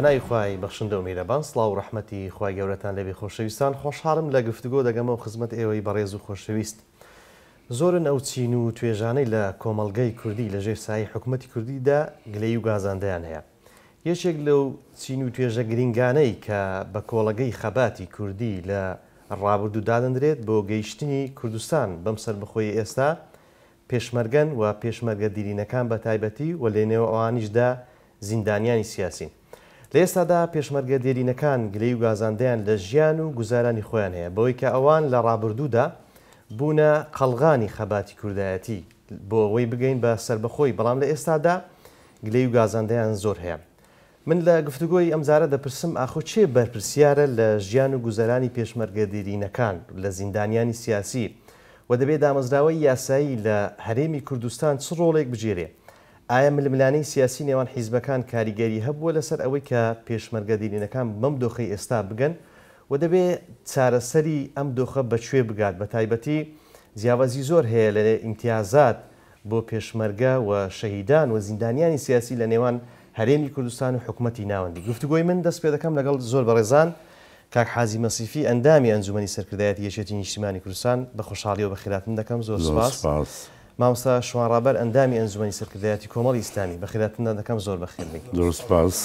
بەنای خوای بەخشندە و میرەبان سڵاو و ڕەحمەتی خوای گەورەتان لەبێ خۆشەویستان خۆشحاڵم لە گفتوگۆ دەگەمە و خزمەت ئێوەی بەڕێز و خۆشەویست زۆرن ئەو چین و توێژانەی لە کۆمەڵگەی کوردی لەژێر سایه حکوومەتی کوردیدا گلەی و گازاندەیان هەیە. یەکێک لەو چین و توێژە گرنگانەی کە بە کۆڵەگەی خەباتی کوردی لە ڕابردوو دادەندرێت بۆ گەیشتنی کوردستان بەم سەربەخۆی ئێستا پێشمەرگەن و پێشمەرگە دیرینەکان بە تایبەتی و لە نێو ئەوانیشدا زیندانیانی سیاسین. لە ئێستادا پێشمەرگە دیرینەکان گلەی و گازاندەیان لە ژیان و گوزارانی خۆیان هەیە بەوەی کە ئەوان لە ڕابردوودا بوونە قەڵغانی خەباتی کوردایەتی بۆ ئەوەی بگەین بە سەربەخۆی، بەڵام لە ئێستادا گلەی و گازاندەیان زۆر هەیە. من لە گفتوگۆی ئەمجارە دەپرسم ئاخۆ چێ بەرپرسیارە لە ژیان و گوزارانی پێشمەرگە دیرینەکان لە زیندانیانی سیاسی و دەبێت دامەزراوەی یاسایی لە هەرێمی کوردستان چ ڕۆڵێک بجێرێ؟ ئایا ململانەی سیاسی نێوان حیزبەکان کاریگەری هەبووە لەسەر ئەوەی کە پێشمەرگە دیرینەکان بەم دۆخەی ئێستا بگەن و دەبێت چارەسەری ئەم دۆخە بەکوێ بگات؟ بە تایبەتی جیاوازی زۆر هەیە لە ئیمتیازات بۆ پێشمەرگە و شەهیدان و زیندانیانی سیاسی لە نێوان هەرێمی کوردستان و حکوومەتی ناوەندی. گفتوگۆی من دەست پێ دەکەم لەگەڵ زۆر بەڕێزان کاک حازی مەسیفی ئەندامی ئەنجومەنی سەرکردایەتی یەکێتی نیشتیمانی کوردستان بە خۆشحاڵی و بەخێراتن دەکەم. زۆر سپاس. مامۆستا شوانڕابەر ئەندامی ئەنجومەنی سەرکردایەتی کۆمەڵی ئیسلامی بەخێراتندا دەکەم. زۆر بەخێربێت. زۆر سپاس.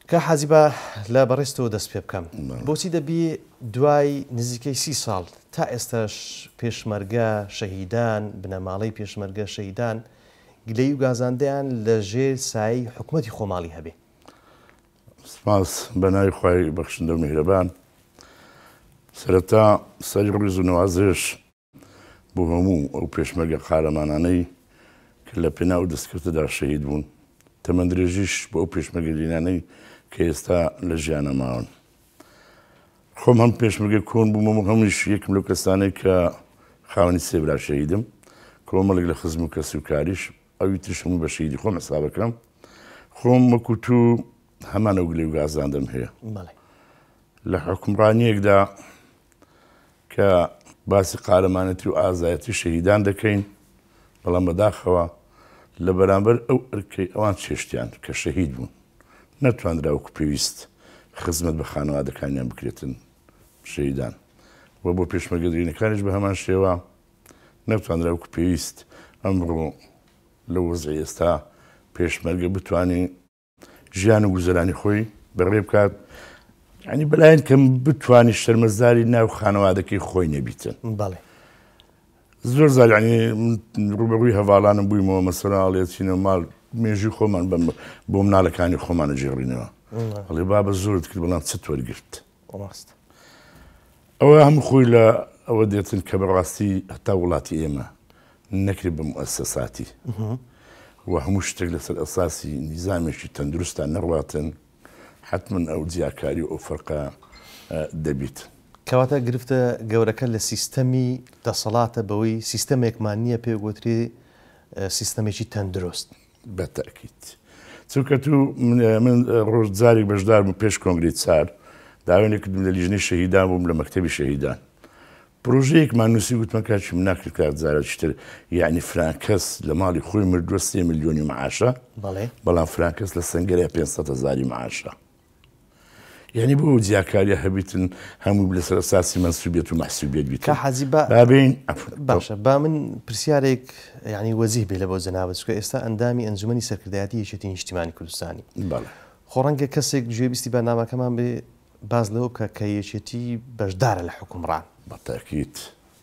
کە حازی بە لە بەڕێستەوە دەست پێ بکەم. بۆچی دەبی دوای نزیکەی 30 ساڵ تا ئێستاش پێشمەرگە شەهیدان بنەماڵەی پێشمەرگە شەهیدان گلەی و گازاندەیان لە ژێر سایەی حکوومەتی خۆماڵی هەبێ؟ سپاس بەنای خوای بەخشندە و میهرەبان. سەرەتا سەری ڕیز و نەوازش بۆ هەموو ئەو پێشمەرگە قارەمانانەی کە لە پێناو دەستکردەدا شەهید بوون، تەمەندرێژیش بۆ ئەو پێشمەرگە دیرینانەی کە ئێستا لە ژیانە ماون. خۆم هەم پێشمەرگە کۆن بووم و هەمووش یەکم لەو کەسانەی کە خاوەنی سێ برا شەهیدم، کۆمەڵێک لە خزم و کەسی و کاریش ئەوی ترش هەموو بە شەهیدی خۆم حسابەکەم. خۆم وەکو تو هەمان ئەو گلەی و گازاندەم هەیە لە حکومڕانیەکدا کە باسی قارەمانەتی و ئازایەتی شەهیدان دەکەین، بەڵام بەداخەوە لە بەرامبەر ئەو ئەرکەی ئەوان چێشتیان کە شەهید بوون نەتوانرا وەکو پێویست خزمەت بە خانەوادەکانیان بکرێتن شەهیدان، و بۆ پێشمەرگە دیرینەکانیش بە هەمان شێوە نەتوانرا وەکو پێویست ئەمڕۆ لە وەزعی ئێستا پێشمەرگە بتوانێت ژیان و گوزەرانی خۆی بەڕێ بکات، یعنی بەلایەن کەم بتوانانی شەرمەزاری ناو خانەوادەکەی خۆی نەبیتن. بەڵێ زۆر زار ینی ڕوبەڕووی هەواڵانم بوویمەوە مەسەلا ئاڵێچینە ماڵ مێژوی خۆمان بۆ مناڵەکانی خۆمانە جێڕینەوە، هەڵێ بابە زۆرت کرد بەڵام چت وەرگرت. ئەوە هەموو خۆی لە ئەوە دێتن کە بەڕاستی هەتا وڵاتی ئێمە نەکرێت بە موەسسەساتی و هەموو شتێک لەسەر ئەساسی نیزامێکی تەندروستان نەڕواتن، حتمما ئەو جیاکاری و ئەو فەرقە دەبیت. کەواتە گرفتە گەورەکە لە سیستەمی دەسەڵاتە بەوەی سیستەمێکمان نییە پێگوتری سیستەمێکی تەندروست. بەتەکیت چونکە تو من ڕۆژجارێک بەشدار بووم پێش کۆنگرەی چار داوێنێک کردم لە لیژنەی شەهیدان بووم لە مەکتەبی شەهیدان. پرۆژەیەکمان نووسی گوتمە کاچی من ناکرد کارجارە چتر، یعنی فرانکەس لە ماڵی خۆی مردووە 3 ملیۆنی معاشە، بەڵام فرانکەس لە سنگەرە 500,000 معاشە. یعنی بۆ جیاکاریە هەبیتن هەموو لەسەر ئەساسی مەنسوبیەت و مەحسوبیەت بیت. کە حەزی بابین باشە با من پرسیارێک یعنی وەزیح بێ لە بۆ جەنابەت، چونکە ئێستا ئەندامی ئەنجومەنی سەرکردایەتی یەکێتی نیشتیمانی کوردستانی. خۆ ڕەنگە کەسێک گوێبیستی بەرنامەکەمان بێ باز لەوە بکە کە یەکێتی بەشدارە لە حکومڕان. بەتەکیت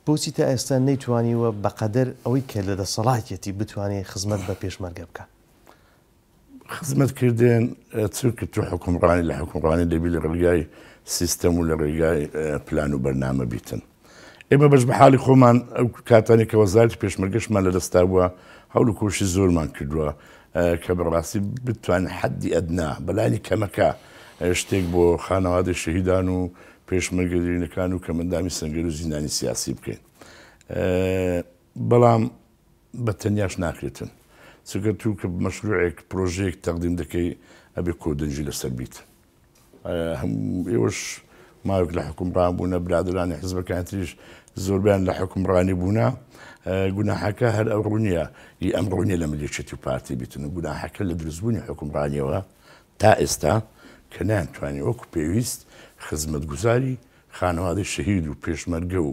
بۆچی تا ئێستا نەیتوانیوە بەقەدەر ئەوەی کە لە دەسەڵاتێتی بتوانێت خزمەت بە پێشمەرگە بکە؟ خزمەتکردن چونکە تو حکومڕانی لە حکومڕانی دەبی لە ڕێگای سیستەم و لە ڕێگای پلان و بەرنامە بیتن. ئێمە بەش بە حاڵی خۆمان ئەو کاتانی کە وەزارەتی پێشمەرگەشمان لە دەستا بووە هەوڵ و کۆشی زۆرمان کردووە کە بەڕاستی بتوانین حەدی ئەدنا بەلانی کەمەکە شتێک بۆ خانەوادە شەهیدان و پێشمەرگە دیرینەکان و کەمەندامی سەنگەر و زیندانی سیاسی بکەین، بەڵام بە تەنیاش ناکرێتن، چونکە تو کە مەشروعێک پرۆژەیەک تەقدیم دەکەی ئەبێ کۆدەنجی لەسەر بیت. ئێوەش ماوەک لە حکومڕان بوونە، برادرانی حزبەکان تریش زۆربیان لە حکومڕانی بوونە، گوناحەکە هەر ئەو ڕوونیە ئەم ڕوونیە لە ملیێچێتی و پارتی بیتن و گوناحەکە لە دروستبوونی حکومڕانیەوە تا ئێستا کە ناتوانانی وەکو پێویست خزمەتگوزاری خانەوادەی شەهید و پێشمەرگە و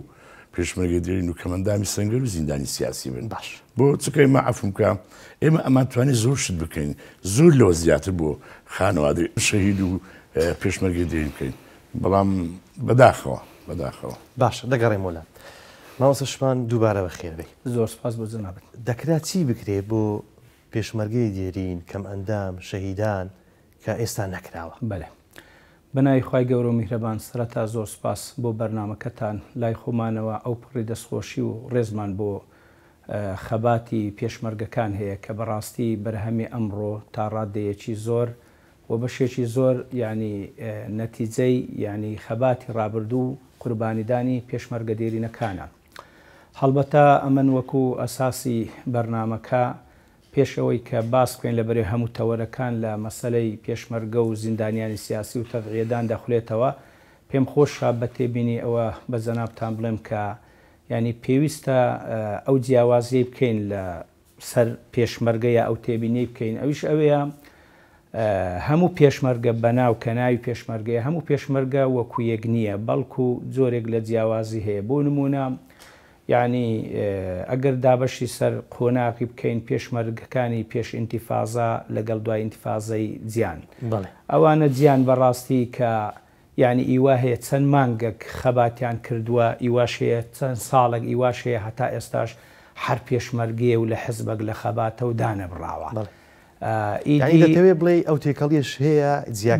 پێشمەرگە دێرین و کەمەندامی سەنگەر و زیندانی سیاسی بن باش بۆ چکەی ما عەفومکە ئێمە ئەمانتوانێت زۆر شت بکەین زۆر لەوە زیاتر بۆ خانەوادەی شەهید و پێشمەرگە دێرین بکەین بەڵام بەداخەوە باش دەگەڕێمەوە ماوەسە شمان دووبارە بەخێر بێ زۆر سپاس بۆ جەنابەت دەکرا چی بکرێ بۆ پێشمەرگەی دێرین کەم ئەندام شەهیدان کە ئێستا نەکراوە بەڵێ بەناوی خوای گەورە و میهرەبان سەرەتا زۆر سپاس بۆ بەرنامەکەتان لای خۆمانەوە ئەو پڕی دەستخۆشی و ڕێزمان بۆ خەباتی پێشمەرگەکان هەیە کە بەڕاستی بەرهەمی ئەمڕۆ تا ڕادەیەکی زۆر و بەشێکی زۆر ینی نەتیجەی ینی خەباتی ڕابردوو قوربانیدانی پێشمەرگە دێرینەکانە هەڵبەتە ئەمن وەکو ئەساسی بەرنامەکە پێشەوەی کە باس بکەین لەبەرێ هەموو تەوەرەکان لە مەسەلەی پێشمەرگە و زیندانیانی سیاسی و تەبعیەدان دەخولێتەوە پێم خۆشە بە تێبینی ئەوە بە جەنابتان بڵێم کە ینی پێویستە ئەو جیاوازیەی بکەین لە سەر پێشمەرگەیە ئەو تێبینی بکەین ئەویش ئەوەیە هەموو پێشمەرگە بەناو کە ناوی پێشمەرگەیە هەموو پێشمەرگە وەکو یەک نییە بەڵکو جۆرێک لە جیاوازی هەیە بۆ نمونە یعنی ئەگەر دابەشی سەر قۆناقی بکەین پێشمەرگەکانی پێش ئینتیفازا لەگەڵ دوای ئینتیفازەی جیان ئەوانە جیان بەڕاستی کە یعنی ئیوا هەیە چەند مانگەک خەباتیان کردووە ئیواش هەیە چەند ساڵێک ئیواش هەیە هەتا ئێستاش هەر پێشمەرگێ و لە حزبەک لە خەباتە و دانەبراوە دەتەوێت بڵێ ئەو تێکەڵیش هەیە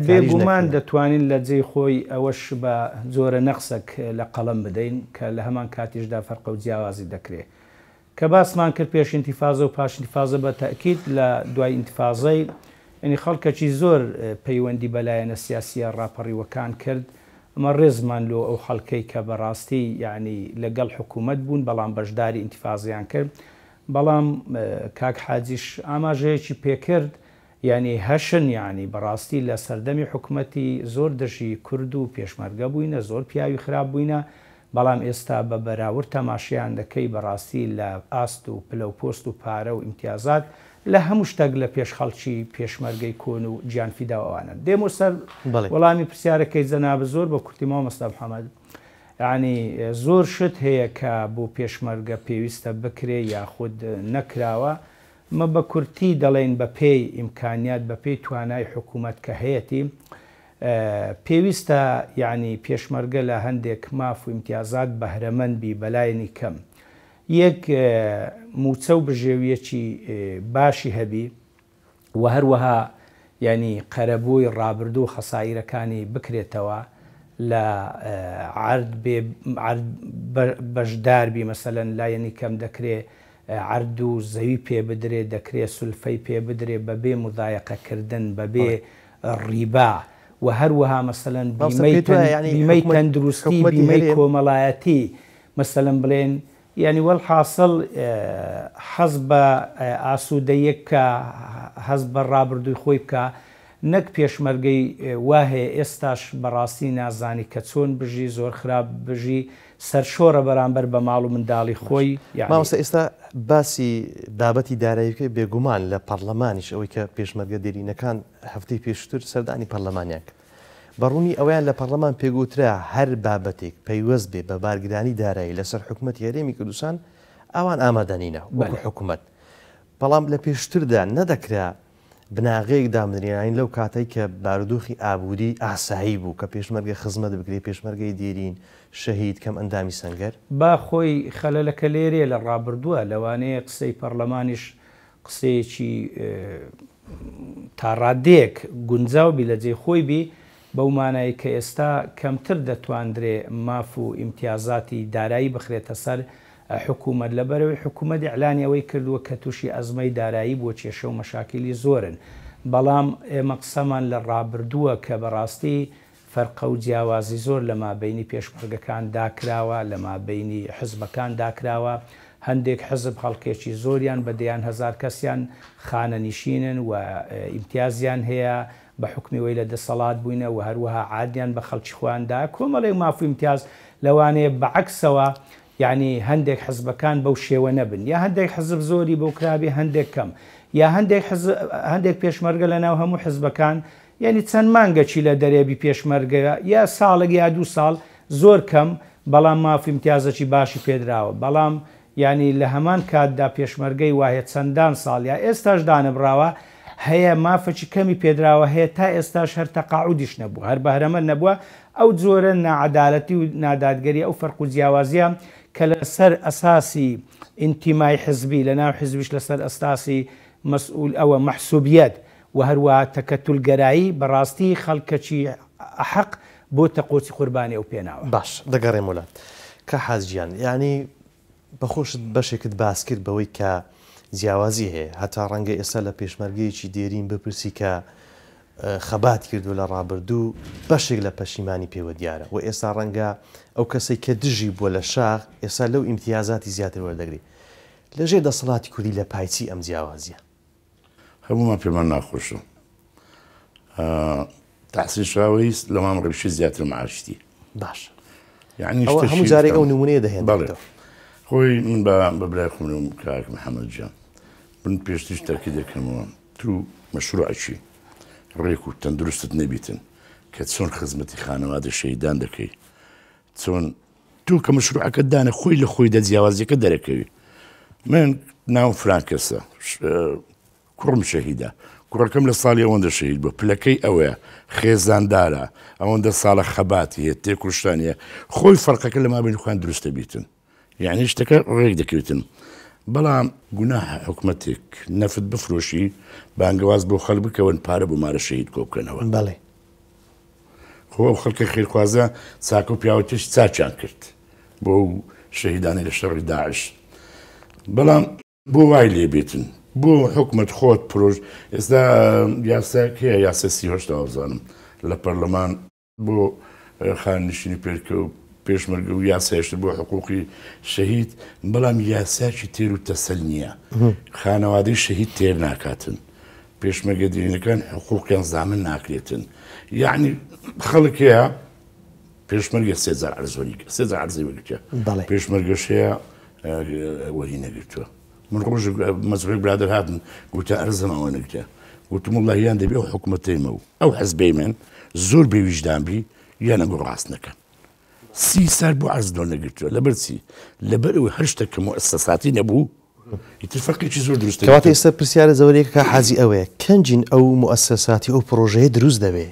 بێگومان دەتوانین لە جێی خۆی ئەوەش بە زۆرە نەخسەک لە قەڵم بدەین کە لە هەمان کاتیشدا فەرقە و جیاوازی دەکرێت کە باسمان کرد پێش ئینتیفازە و پاش ئینتیفازە بە تەکید لە دوای ئینتیفازەی ینی خەڵکەکی زۆر پەیوەندی بەلایەنە سیاسیە ڕاپەڕیوەکان کرد ئەمە ڕێزمان لۆ ئەو خەڵکەی کە بەڕاستی یعنی لەگەڵ حکوومەت بوون بەڵام بەشداری ئینتیفازیان کرد بەڵام کاک حاجیش ئاماژەیەکی پێکرد ینی هەشن ینی بەڕاستی لە سەردەمی حکوومەتی زۆر دژی کورد و پێشمەرگە بووینە زۆر پیاوی خراپ بووینە بەڵام ئێستا بە بەراورد تەماشیان دەکەی بەڕاستی لە ئاست و پلە و پۆست و پارە و ئیمتیازات لە هەموو شتێک لە پێش خەڵکی پێشمەرگەی کۆن و گیانفیداوانە دێمە سەر وەڵامی پرسیارەکەی جەناب زۆر بە کورتی مامۆستا محەممەد ینی زۆر شت هەیە کە بۆ پێشمەرگە پێویستە بکرێ یاخود نەکراوە مە بە کورتی دەڵێن بە پێی ئیمکانیات بە پێی توانای حکوومەت کە هەیەی پێویستە ینی پێشمەرگە لە هەندێک ماف و ئیمتیازات بەهرەمەندبی بەلایەنی کەم یەک موچە و بژێویەکی باشی هەبی و هەروەها ینی قەرەبووی ڕابردوو خەسایرەکانی بکرێتەوە لە عرض بەشداربی مەسەلەن لایەنی کەم دەکرێت عرض و زەوی پێ بدرێت دەکرێت سولفەی پێ بدرێت بەبێ مودایەقەکردن بەبێ ڕیبا و هەروەها مەسەلەن بیمەی تەندروستی بیمەی کۆمەڵایەتی مەسەلەن بڵێن ینی وەڵحاصل حەز بە ئاسوودەیەک کە حەز بە ڕابردووی خۆی بکە نەک پێشمەرگەی واهەیە ئێستاش بەڕاستی نازانی کە چۆن بژی زۆر خراپ بژی سەرشۆڕە بەرامبەر بە ماڵ و منداڵی خۆی مامۆستا ئێستا باسی بابەتی داراییەکەی بێگومان لە پەرلەمانیش ئەوەی کە پێشمەرگە دێرینەکان هەفتەی پێشتر سەردانی پەرلەمانیان کرد بەڕوونی ئەویان لە پەرلەمان پێگوترا هەر بابەتێک پەیوەست بێ بە بارگرانی دارایی لەسەر حکوومەتی هەرێمی کوردستان ئەوان ئامادەنینە وەکو حکوومەت بەڵام لە پێشتردا نەدەکرا بناغەیەک دامنرێنین لەو کاتەی کە بارودۆخی ئابووری ئاسایی بوو کە پێشمەرگە خزمەت بگرێت پێشمەرگەی دێرین شەهید کەم ئەندامی سەنگەر با خۆی خەلەلەکە لێرێ لە ڕابردووە لەوانەیە قسەی پەرلەمانیش قسەیەکی تاڕادێک گونجاوبی لە جێ خۆی بی بەو مانایی کە ئێستا کەمتر دەتواندرێ ماف و ئیمتیازاتی دارایی بخرێتە سەر حکوومەت لەبەرەوەی حکوومەت ئیعلانیەوەی کردووە کە تووشی ئەزمەی دارایی بۆ کێشە و مەشاکلی زۆرن بەڵام ئێمە قسەمان لە ڕابردووە کە بەڕاستی فەرقە و جیاوازی زۆر لە مابینی پێشمەرگەکان داکراوە لە مابینی حزبەکان داکراوە هەندێک حزب خەڵکێکی زۆریان بە دەیان هەزار کەسیان خانە نیشینن و ئیمتیازیان هەیە بە حکمیەوەی لە دەسەڵات بووینە و هەروەها عادیان بە خەڵکی خواندا کۆمەڵێک مافو ئیمتیاز لەوانەیە بەعکسەوە یعنی هەندێک حزبەکان بەو شێوە نەبن یا هەندێک حزب زۆری بەو کرابی هەندێک کەم یا هەندێک پێشمەرگە لە ناو هەموو حزبەکان یعنی چەند مانگەکی لە دەرێبی پێشمەرگە یا ساڵێک یا 2 ساڵ زۆر کەم بەڵام مافی امتیازەکی باشی پێدراوە بەڵام ینی لە هەمان کاتدا پێشمەرگەی وایە چەندان ساڵ یا ئێستاش دانەبراوە هەیە مافەکی کەمی پێدراوە هەیە تا ئێستاش هەر تەقاعودیش نەبوو هەر بەهرەمە نەبووە ئەو جۆرە نەعەدالەتی و نادادگەری ئەو فەرق و جیاوازیە کە لەسەر ئەساسی ئینتیمای حزبی لە ناو حزبیش لەسەر ئەستاسی مەسئول ئەوە مەحسوبیەت و هەروە تەکەتولگەرایی بەڕاستی خەڵکەکی حەق بۆ تەقۆچی قوربانی ئەو پێناوە باش دەگەڕێم وڵات کە حازگیان یعنی بەخۆشت بەشێکت باس کرد بەوەی کە جیاوازی هەیە هەتا ڕەنگە ئێستا لە پێشمەرگەیەکی دێرین بپرسی کە خەبات کردو لە ڕابردوو بەشێک لە پەشیمانی پێوە دیارە و ئێستا ڕەنگە ئەو کەسێک کە دژی بووە لە شاغ ئێستا لەو ئیمتیازاتی زیاتر وەردەگری لەژێر دەسەڵاتی کوردی لە پایچی ئەم جیاوازیە هەمومان پێمان ناخۆشە تحسین شاوەیست لە مام ڕێبشی زیاتر معاشتی باش یعنی هەموو جارێک ئەو نمونەیە دەهێنێتەوە خۆی من بە برای خۆم کاک محەممەد جان من پێشتیش تاکی دەکەمەوە تو مەشروعەکی ڕێک و تەندروستت نەبیتن کە چۆن خزمەتی خانەوادە شەیدان دەکەی چۆن تو کە مەشروعەکە دانە خۆی لە خۆی دە جیاوازیەکە دەرەکەوی من ناو فران کەسە کوڕم شەهیدە کوڕەکەم لە ساڵی ئەوەندە شەهید بووە پلەکەی ئەوەیە خێزاندارە ئەوەندە ساڵە خەباتی هەیە تێکوشتانیە خۆی فەرقەکە لە مابین خوان دروستە بیتن یعنی شتەکە ڕێک دەکەوێتن بەڵام گوناه حکومەتێک نەفت بفرۆشی بانگەواز بۆ خەڵک بکەون پارە بۆ مارە شەهید کۆ بکەنەوە بەڵێ خۆ ئەو خەڵکە خێرخوازە چاکە و پیاوەتیش چاچیان کرد بۆ شەهیدانی لە شەڕی داعش بەڵام بۆ وای لێ بێتن بۆ حکومت خۆت پرۆژ ئێستا یاساک هەیە یاسا 38 ئازانم لە پەرلەمان بۆ خاننشینی پێرکە و پێشمەرگە و یاسایشتر بۆ حقوقی شەهید بەڵام یاساکی تێر و تەسەل نییە خانەوادەی شەهید تێر ناکاتن پێشمەرگە دینەکان حقوقیان زامن ناکرێتن یعنی خەڵکەیە پێشمەرگە 3000 عەرزۆری 3000 عەرزی وەرگرتە پێشمەرگەش هەیە وەری نەگرتووە من ڕۆژ مەزوعی برادر هاتن گوتە ئەرزم ئەوە نەگرتە گوتم وڵڵاهیان دەبێ ئەو حکومەتەیمە و ئەو حەزبەی من زۆر بێویژدان بی یان ئەگۆ ڕاست نەکەن 30 سال بۆ عەرزدۆ نەگرتووە لەبەر چی لەبەر ئەوەی هەر شتێک کە مؤسساتی نەبوو ئیتر فەرقێکی زۆر دروست کەواتە ئێستا پرسیارە زەوەریەکە کە حازی ئەوەیە کەنجین ئەو مؤسساتی ئەو پرۆژەیە دروست دەبێ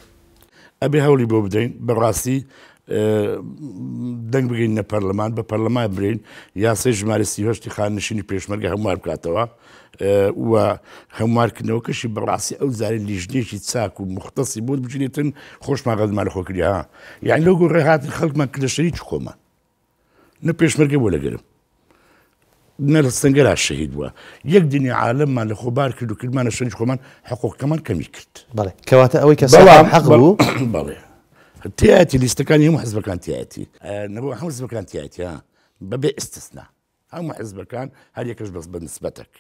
ئەبێ هەوڵی بۆ بدەین بەڕاستی دەنگ بگەین نە پەرلەمان بە پەرلەمان برین یاسای ژمارە 38 خاننشینی پێشمەرگە هەموار بکاتەوە و هەموارکردنەوەکەشی بەڕاستی ئەو زارین لیژنێکی چاک و مختصی بۆ بچێتن خۆشمان غەزمان لە خۆکردی ها یعنی لەو گۆڕێ هاتن خەڵکمان کردە شەریکی خۆمان نە پێشمەرگە بۆ لەگەرم نە لە سەنگەرا شەهید بووە یەک دنیا عالەممان لە خۆبار کرد و کردمانە شەریکی خۆمان حقوقەکەمان کەمی کرد بەڵێ کەواتە ئەوەی کە سەڵام حەق بوو بەڵێ تایەتی لیستەکانی هەموو حزبەکان تایەتی نەبوو هەموو حزبەکان تایەتی ها بەبێ ئستثنا هەموو حزبەکان هەر یەکەش بەس بە نسبەتێک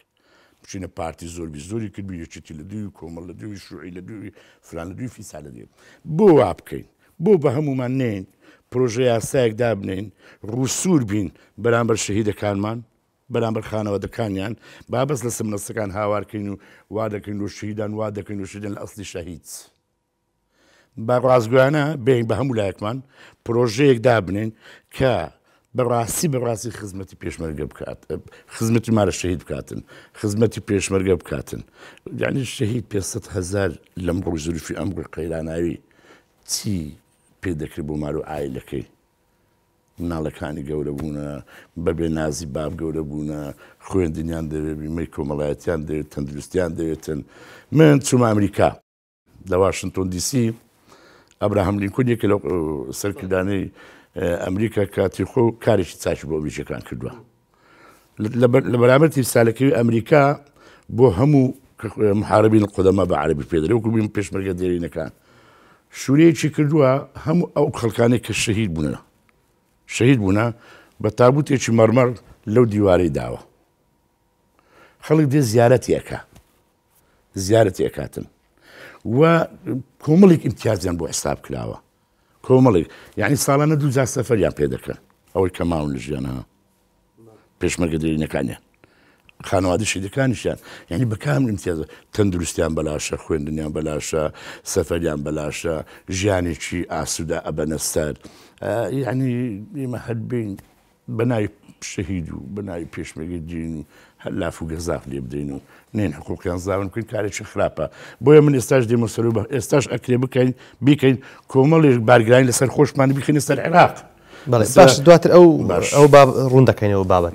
بچینە پارتی زۆربی زۆری کردبی یەکێتی لە دووی کۆمەڵ لە دووی شوعی لە دووی فلان لە دووی فیسا لە دوێ بۆ وا بکەین بۆ بە هەمومان نین پرۆژە یاسایەک دابنین ڕووسور بین بەرامبەر شەهیدەکانمان بەرامبەر خانەوەدەکانیان بابەست لە سمنەسەکان هاوارکەین و وا دەکەین و شەهیدان وا دەکەین و شەهیدان لە ئەسڵی شەهید با ڕازگویانە بین بە هەموو لایەکمان پرۆژەیەک دابنین کە بەڕاستی خزمەتی پێشمەرگە بکات خزمەتی مارە شەهید بکاتن خزمەتی پێشمەرگە بکاتن یعنی شەهید 500,000 لەم ڕۆژ زروفی ئەمڕۆی قەیراناوی چی پێ دەکرێت بۆ مار و ئایلەکەی مناڵەکانی گەورە بوونە بەبێ نازی باب گەورە بوونە خوێندنیان دەوێت بیمەی کۆمەڵایەتیان دەوێت تەندروستیان دەوێتن من چوومە ئەمریکا لە واشنگتن دیسی ئەبراهام لینکۆن یەکێک لە سەرکردانەی ئەمریکا کاتی خۆ کارێکی چاکی بۆ ئەمریکەکان کردووە لە بەرامبەر تیرسالەکەوی ئەمریکا بۆ هەموو محاربین قودەما بە عەرەبی پێدەرێ وەکو بین پێشمەرگە دێرینەکان شوورەیەکی کردووە هەموو ئەو خەڵکانێک کە شەهید بوونە بە تابوتێکی مەرمەر لەو دیوارەی داوە خەڵک دێ زیارەتی ئەکاتن و کۆمەڵێک ئیمتیازیان بۆ حساب کراوە کۆمەڵێک یعنی ساڵانە 2000 سەفەریان پێ دەکەن ئەوەی کە ماون لە ژیانە پێشمەرگە دێرینەکانیان خانەوادە شیدەکانیشیان یعنی بە کام امتیاز تەندروستیان بەلاشە خوێندنیان بەلاشە سەفەریان بەلاشە ژیانێکی ئاسوودا ئەبەنە سەر یعنی ئێمە هەر بین بەناوی شەهید و بەناوی پێشمەرگەی دین و هەر لاف و گەزاف لێ بدەین و نێن حقوقیان زاون بکەین کارێکی خراپە بۆیە من ئێستاش دێمە سەر و ئێستاش ئەکرێ بکەین بیکەین کۆمەڵێک بارگرانی لەسەر خۆشمان بخینە سەر عێراق باش دواتر ئەو ڕوون دەکەینەوە بابەت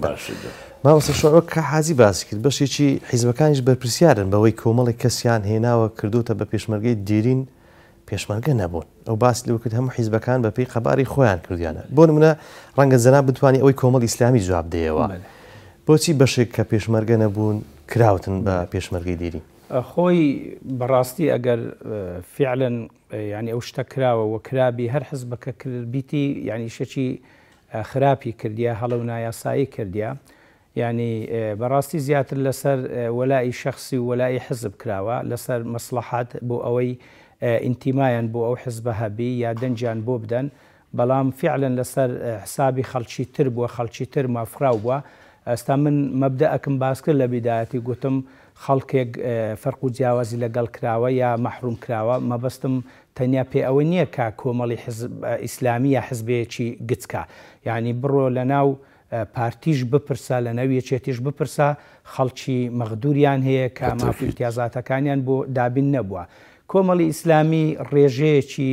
مامۆستا شۆڕۆ کە حازی باسی کرد بەشێکی حیزبەکانیش بەرپرسیارن بەوەی کۆمەڵی کەسیان هێناوە کردوتە بە پێشمەرگەی دیرین پێشمەرگە نەبوون ئەو باسی لەوە کرد هەموو حیزبەکان بە پێی خەباری خۆیان کردیانە بۆ نمونە ڕەنگە زەنا بتوانانی ئەوەی کۆمەڵی ئیسلامی جواب دێەوە بۆچی بەشێک کە پێشمەرگە نەبوون کراوتن بە پێشمەرگەی دیری خۆی بەڕاستی ئەگەر فعلەن ینی ئەو شتە کراوە و کرابی هەر حزبەکە کردبیتی ینی شەکی خراپی کردیا هەڵە و نایاسایی کردیا ینی بەڕاستی زیاتر لەسەر وەلای شخصی و وەلای حزب کراوە لەسەر مەسلحات بۆ ئەوەی ئینتیمایان بۆ ئەو حزبە هەبی یا دەنجیان بۆ بدەن بەڵام فعلەن لەسەر حسابی خەڵکی تر بووە خەڵکی تر مافراو بووە ئەستا من مەبدەئەکەم باس کرد لە بیدایەتی گوتم خەڵکێک فەرق و جیاوازی لەگەڵ کراوە یا مەحروم کراوە مەبەستم تەنیا پێ ئەوە نییە کە کۆمەڵی ئیسلامی یا حزبەیەکی گچکە یعنی بڕۆ لە ناو پارتیش بپرسە لە نەویەکێتیش بپرسە خەڵکی مەغدوریان هەیە کە مافی امتیازاتەکانیان بۆ دابین نەبووە کۆمەڵی ئیسلامی ڕێژەیەکی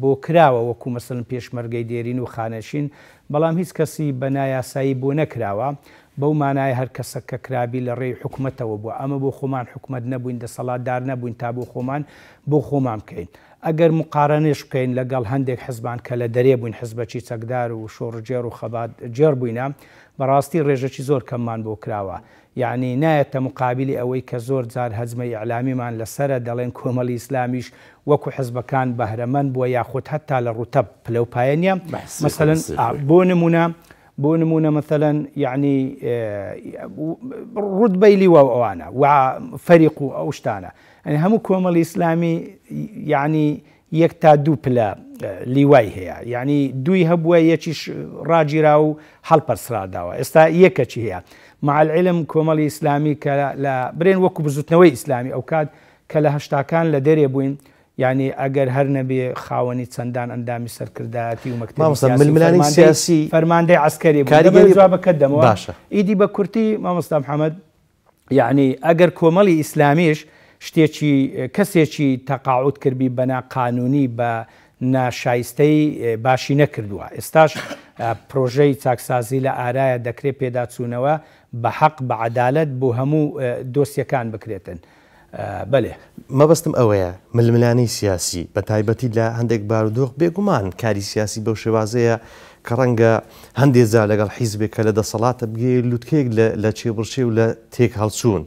بۆ کراوە وەکو مەسەڵەن پێشمەرگەی دێرین و خانەشین بەڵام هیچ کەسی بە نایاسایی بۆ نەکراوە بەو مانای هەر کەسە کە کرابی لە ڕێی حکوومەتەوە بووە ئەمە بۆ خۆمان حکوومەت نەبووین دەسەڵاتدار نەبووین تا بۆ خۆمان بۆ خۆمان بکەین ئەگەر مقارنەش بکەین لەگەڵ هەندێک حزبان کە لە دەرێ بووین حزبەکی چەکدار و شۆڕجێر و خەبات جێر بووینە بەڕاستی ڕێژەکی زۆر کەممان بۆ کراوە یعنی نایەتە مقابلی ئەوەی کە زۆر جار هەجمەی ئیعلامیمان لەسرە دەڵێن کۆمەڵی ئیسلامیش وەکو حزبەکان بەهرەمەند بووە یاخود هەتا لە ڕوتەب پلەپایە نیە مەسەلەن بۆ نمونە مەثەلەن یعنی ڕوتبەی لیوە ئەوانە و فەریق و ئەو شتانە ئەنی هەموو کۆمەڵی ئیسلامی یعنی یەک تا دوو پلە لیوای هەیە یعنی دوی هەبووە یەکیش ڕاگیرا و هەڵپەرسراداوە ئێستا یەکەچی هەیە مع العلم کۆمەڵی ئیسلامی کە لە برێن وەکو بزوتنەوەی ئیسلامی ئەو کات کە لە هەشتاکان لە دەرێ بووین یعنی ئەگەر هەر نەبێ خاوەنی چەندان ئەندامی سەرکردایەتی و مەکتەبی سیاسی فەرماندەی عسکەری جوابەکە دەمەوە باشە ئیدی بە کورتی مامۆستا محەممەد یعنی ئەگەر کۆمەڵی ئیسلامیش شتێکی کەسێکی تەقاعود کردبی بەنا قانونی بە ناشایستەی باشی نەکردووە ئێستاش پرۆژەی چاکسازی لە ئارایە دەکرێت پێداچوونەوە بە حەق بە عەدالەت بۆ هەموو دۆسیەکان بکرێتن بەێ مەبەستم ئەوەیە ململانەی سیاسی بە تایبەتی لە هەندێک بارودۆخ بێگومان کاری سیاسی بەو شێوازەیە کە ڕەنگە هەندێک زار لەگەڵ حیزبێک کە لە دەسەڵاتە بگێ لوتکێک لە چێبڕچێ و لە تێک هەڵچوون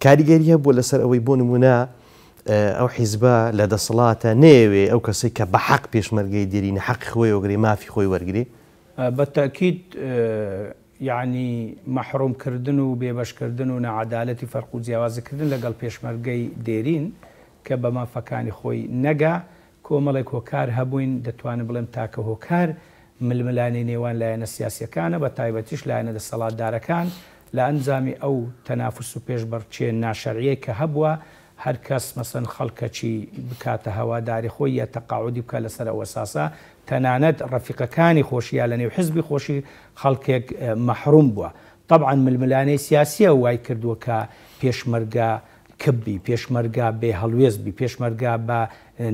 کاریگەریە بۆ لەسەر ئەوەی بۆ نمونە ئەو حیزبە لە دەسەڵاتە نێوێ ئەو کەسێک کە بە حەق پێشمەرگەی دیرینە حەقی خۆی وەگری مافی خۆی وەرگری بە تەکید یعنی مەحڕومکردن و بێبەشکردن و نەعەدالەتی فەرق و جیاوازیکردن لەگەڵ پێشمەرگەی دێرین کە بە مافەکانی خۆی نەگا کۆمەڵێک هۆکار هەبووین دەتوانم بڵێم تاکە هۆکار ململانی نێوان لایەنە سیاسیەکانە بە تایبەتیش لایەنە دەسەڵاتدارەکان لە ئەنجامی ئەو تەنافس و پێشبڕچێ ناشەرعیە کە هەبووە هەر کەس مەسەن خەڵکەچی بکاتە هەواداری خۆی یا تەقاعودی بکە لەسەر ئەوە ساسە تەنانەت ڕەفیقەکانی خۆشیە لە نێو حزبی خۆشی خەڵکێک مەحروم بووە طبعاً ململانەی سیاسیە وای کردووە کە پێشمەرگە کبی پێشمەرگە بێ هەڵوێزبی پێشمەرگە بە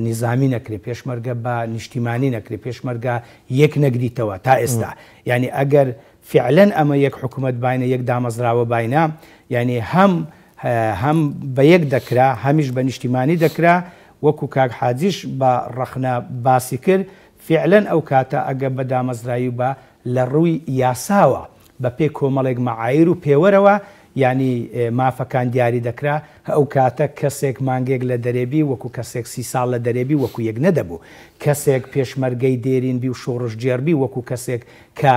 نیزامی نەکرێ پێشمەرگە بە نیشتیمانی نەکرێ پێشمەرگە یەک نەگریتەوە تا ئێستا یعنی ئەگەر فعلەن ئەمە یەک حکوومەت باینە یەک دامەزراوە باینە یعنی هەم بە یەک دەکرا هەمیش بە نیشتیمانی دەکرا وەکو کاک حاجیش بە ڕەخنە باسی کرد فعلەن ئەو کاتە ئەگە بە دامەزرایی بە لە ڕووی یاساوە بە پێ کۆمەڵێک مەعایر و پێوەرەوە ینی مافەکان دیاری دەکرا ئەو کاتە کەسێک مانگێک لە دەرێبی وەکو کەسێک 30 ساڵ لە دەرێبی وەکو یەک نەدەبوو کەسێک پێشمەرگەی دێرین بی و شۆڕش جێربی وەکو کەسێک کە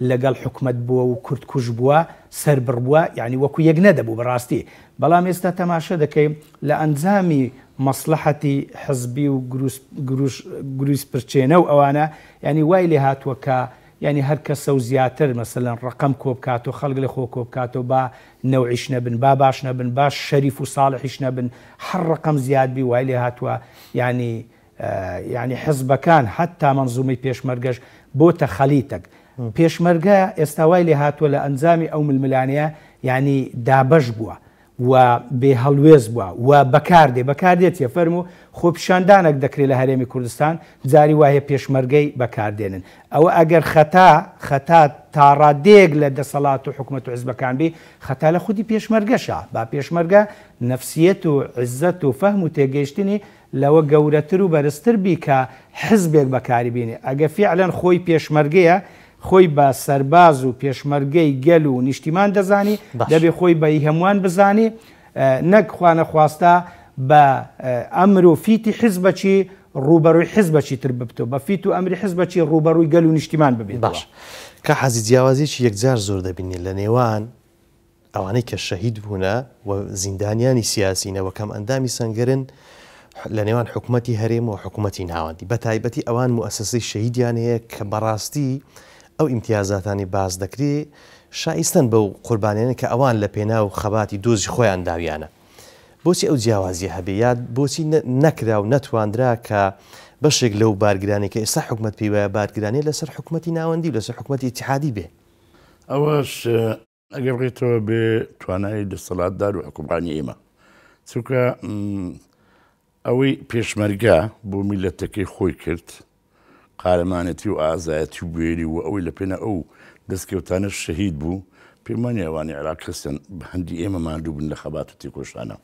لەگەڵ حکومت بووە و کورتکوژ بووە سەر بڕبووە یعنی وەکو یەک نەدەبوو بەڕاستی بەڵام ئێستا تەماشە دەکەین لە ئەنجامی مەسلحەتی حزبی و گروس پرچێنە و ئەوانە ینی وای لێ هاتووە کە ینی هەر کەسە و زیاتر مەسەلەن ڕقم کۆ بکات و خەڵک لە خۆ کۆ بکات و با نەوعیش نەبن با باش نەبن باش شەریف و ساڵحیش نەبن هەر ڕقم زیاد بی وای لێ هاتووە ینی حزبەکان حتا منزومەی پێشمەرگەش بۆتە خەلیتەک پێشمەرگە ئێستا وای لێ هاتووە لە ئەنجامی ئەو ململانەیە ینی دابەش بووە و بێ هەڵوێز بووە و بەکاردێتە فەرمو خۆپیشاندانێک دەکرێت لە هەرێمی کوردستان جاری وایە پێشمەرگەی بەکاردێنن ئەوە ئەگەر خەتا تاڕادێک لە دەسەڵات و حکومەت و حیزبەکان بێ خەتا لە خودی پێشمەرگەشە با پێشمەرگە نەفسیەت و عزت و فەهم و تێگەیشتنی لەوە گەورەتر و بەرزتر بی کە حزبێک بەکاری بینێ ئەگە فیعلەن خۆی پێشمەرگەیە خۆی بە سەرباز و پێشمەرگەی گەل و نیشتیمان دەزانی دەبێ خۆی بە هەمووان بزانی نەک خوانەخواستا بە ئەمر و فیتی حیزبەچی ڕوبەڕووی حیزبەچی تر ببتەوە بە فیت و ئەمری حیزبەچی ڕوبەڕووی گەل و نیشتیمان ببێت باش کە حەزی جیاوازیی یەکجار زۆر دەبینێت لە نێوان ئەوانەی کە شەهید بوونە و زیندانیانی سیاسینەوە کەم ئەندامی سەنگرن لە نێوان حکوومەتی هەرێم و حکوومەتی ناوەندی بە تایبەتی ئەوان موسسەی شەهیدیان هەیە کە بەڕاستی ئەو ئیمتیازاتانی باز دەکرێت شایستن بەو قوربانیانە کە ئەوان لە پێنا و خەباتی دۆزی خۆیان داویانە بۆچی ئەو جیاوازی هەبێ یاد بۆچی نەکرا و نەتواندرا کە بەشێک لەو بارگرانی کە ئێستا حکوومەت پێی وایە بارگرانی لەسەر حکوومەتی ناوەندی و لەسەر حکوومەتی ئیتیحادی بێ ئەوەش ئەگەر بڕێتەوە بێ توانایی دەسەڵاتدار و حکومڕانی ئێمە چونکە ئەوەی پێشمەرگە بۆ میلەتەکەی خۆی کرد قارەمانەتی و ئازایەتی و بێری و ئەوەی لە پێنە ئەو دەستکەوتانە شەهید بوو پێمانی ئەوانی عێراق کەسیان بە هەندی ئێمە ماندوو بن لە خەبات و تێکۆشانە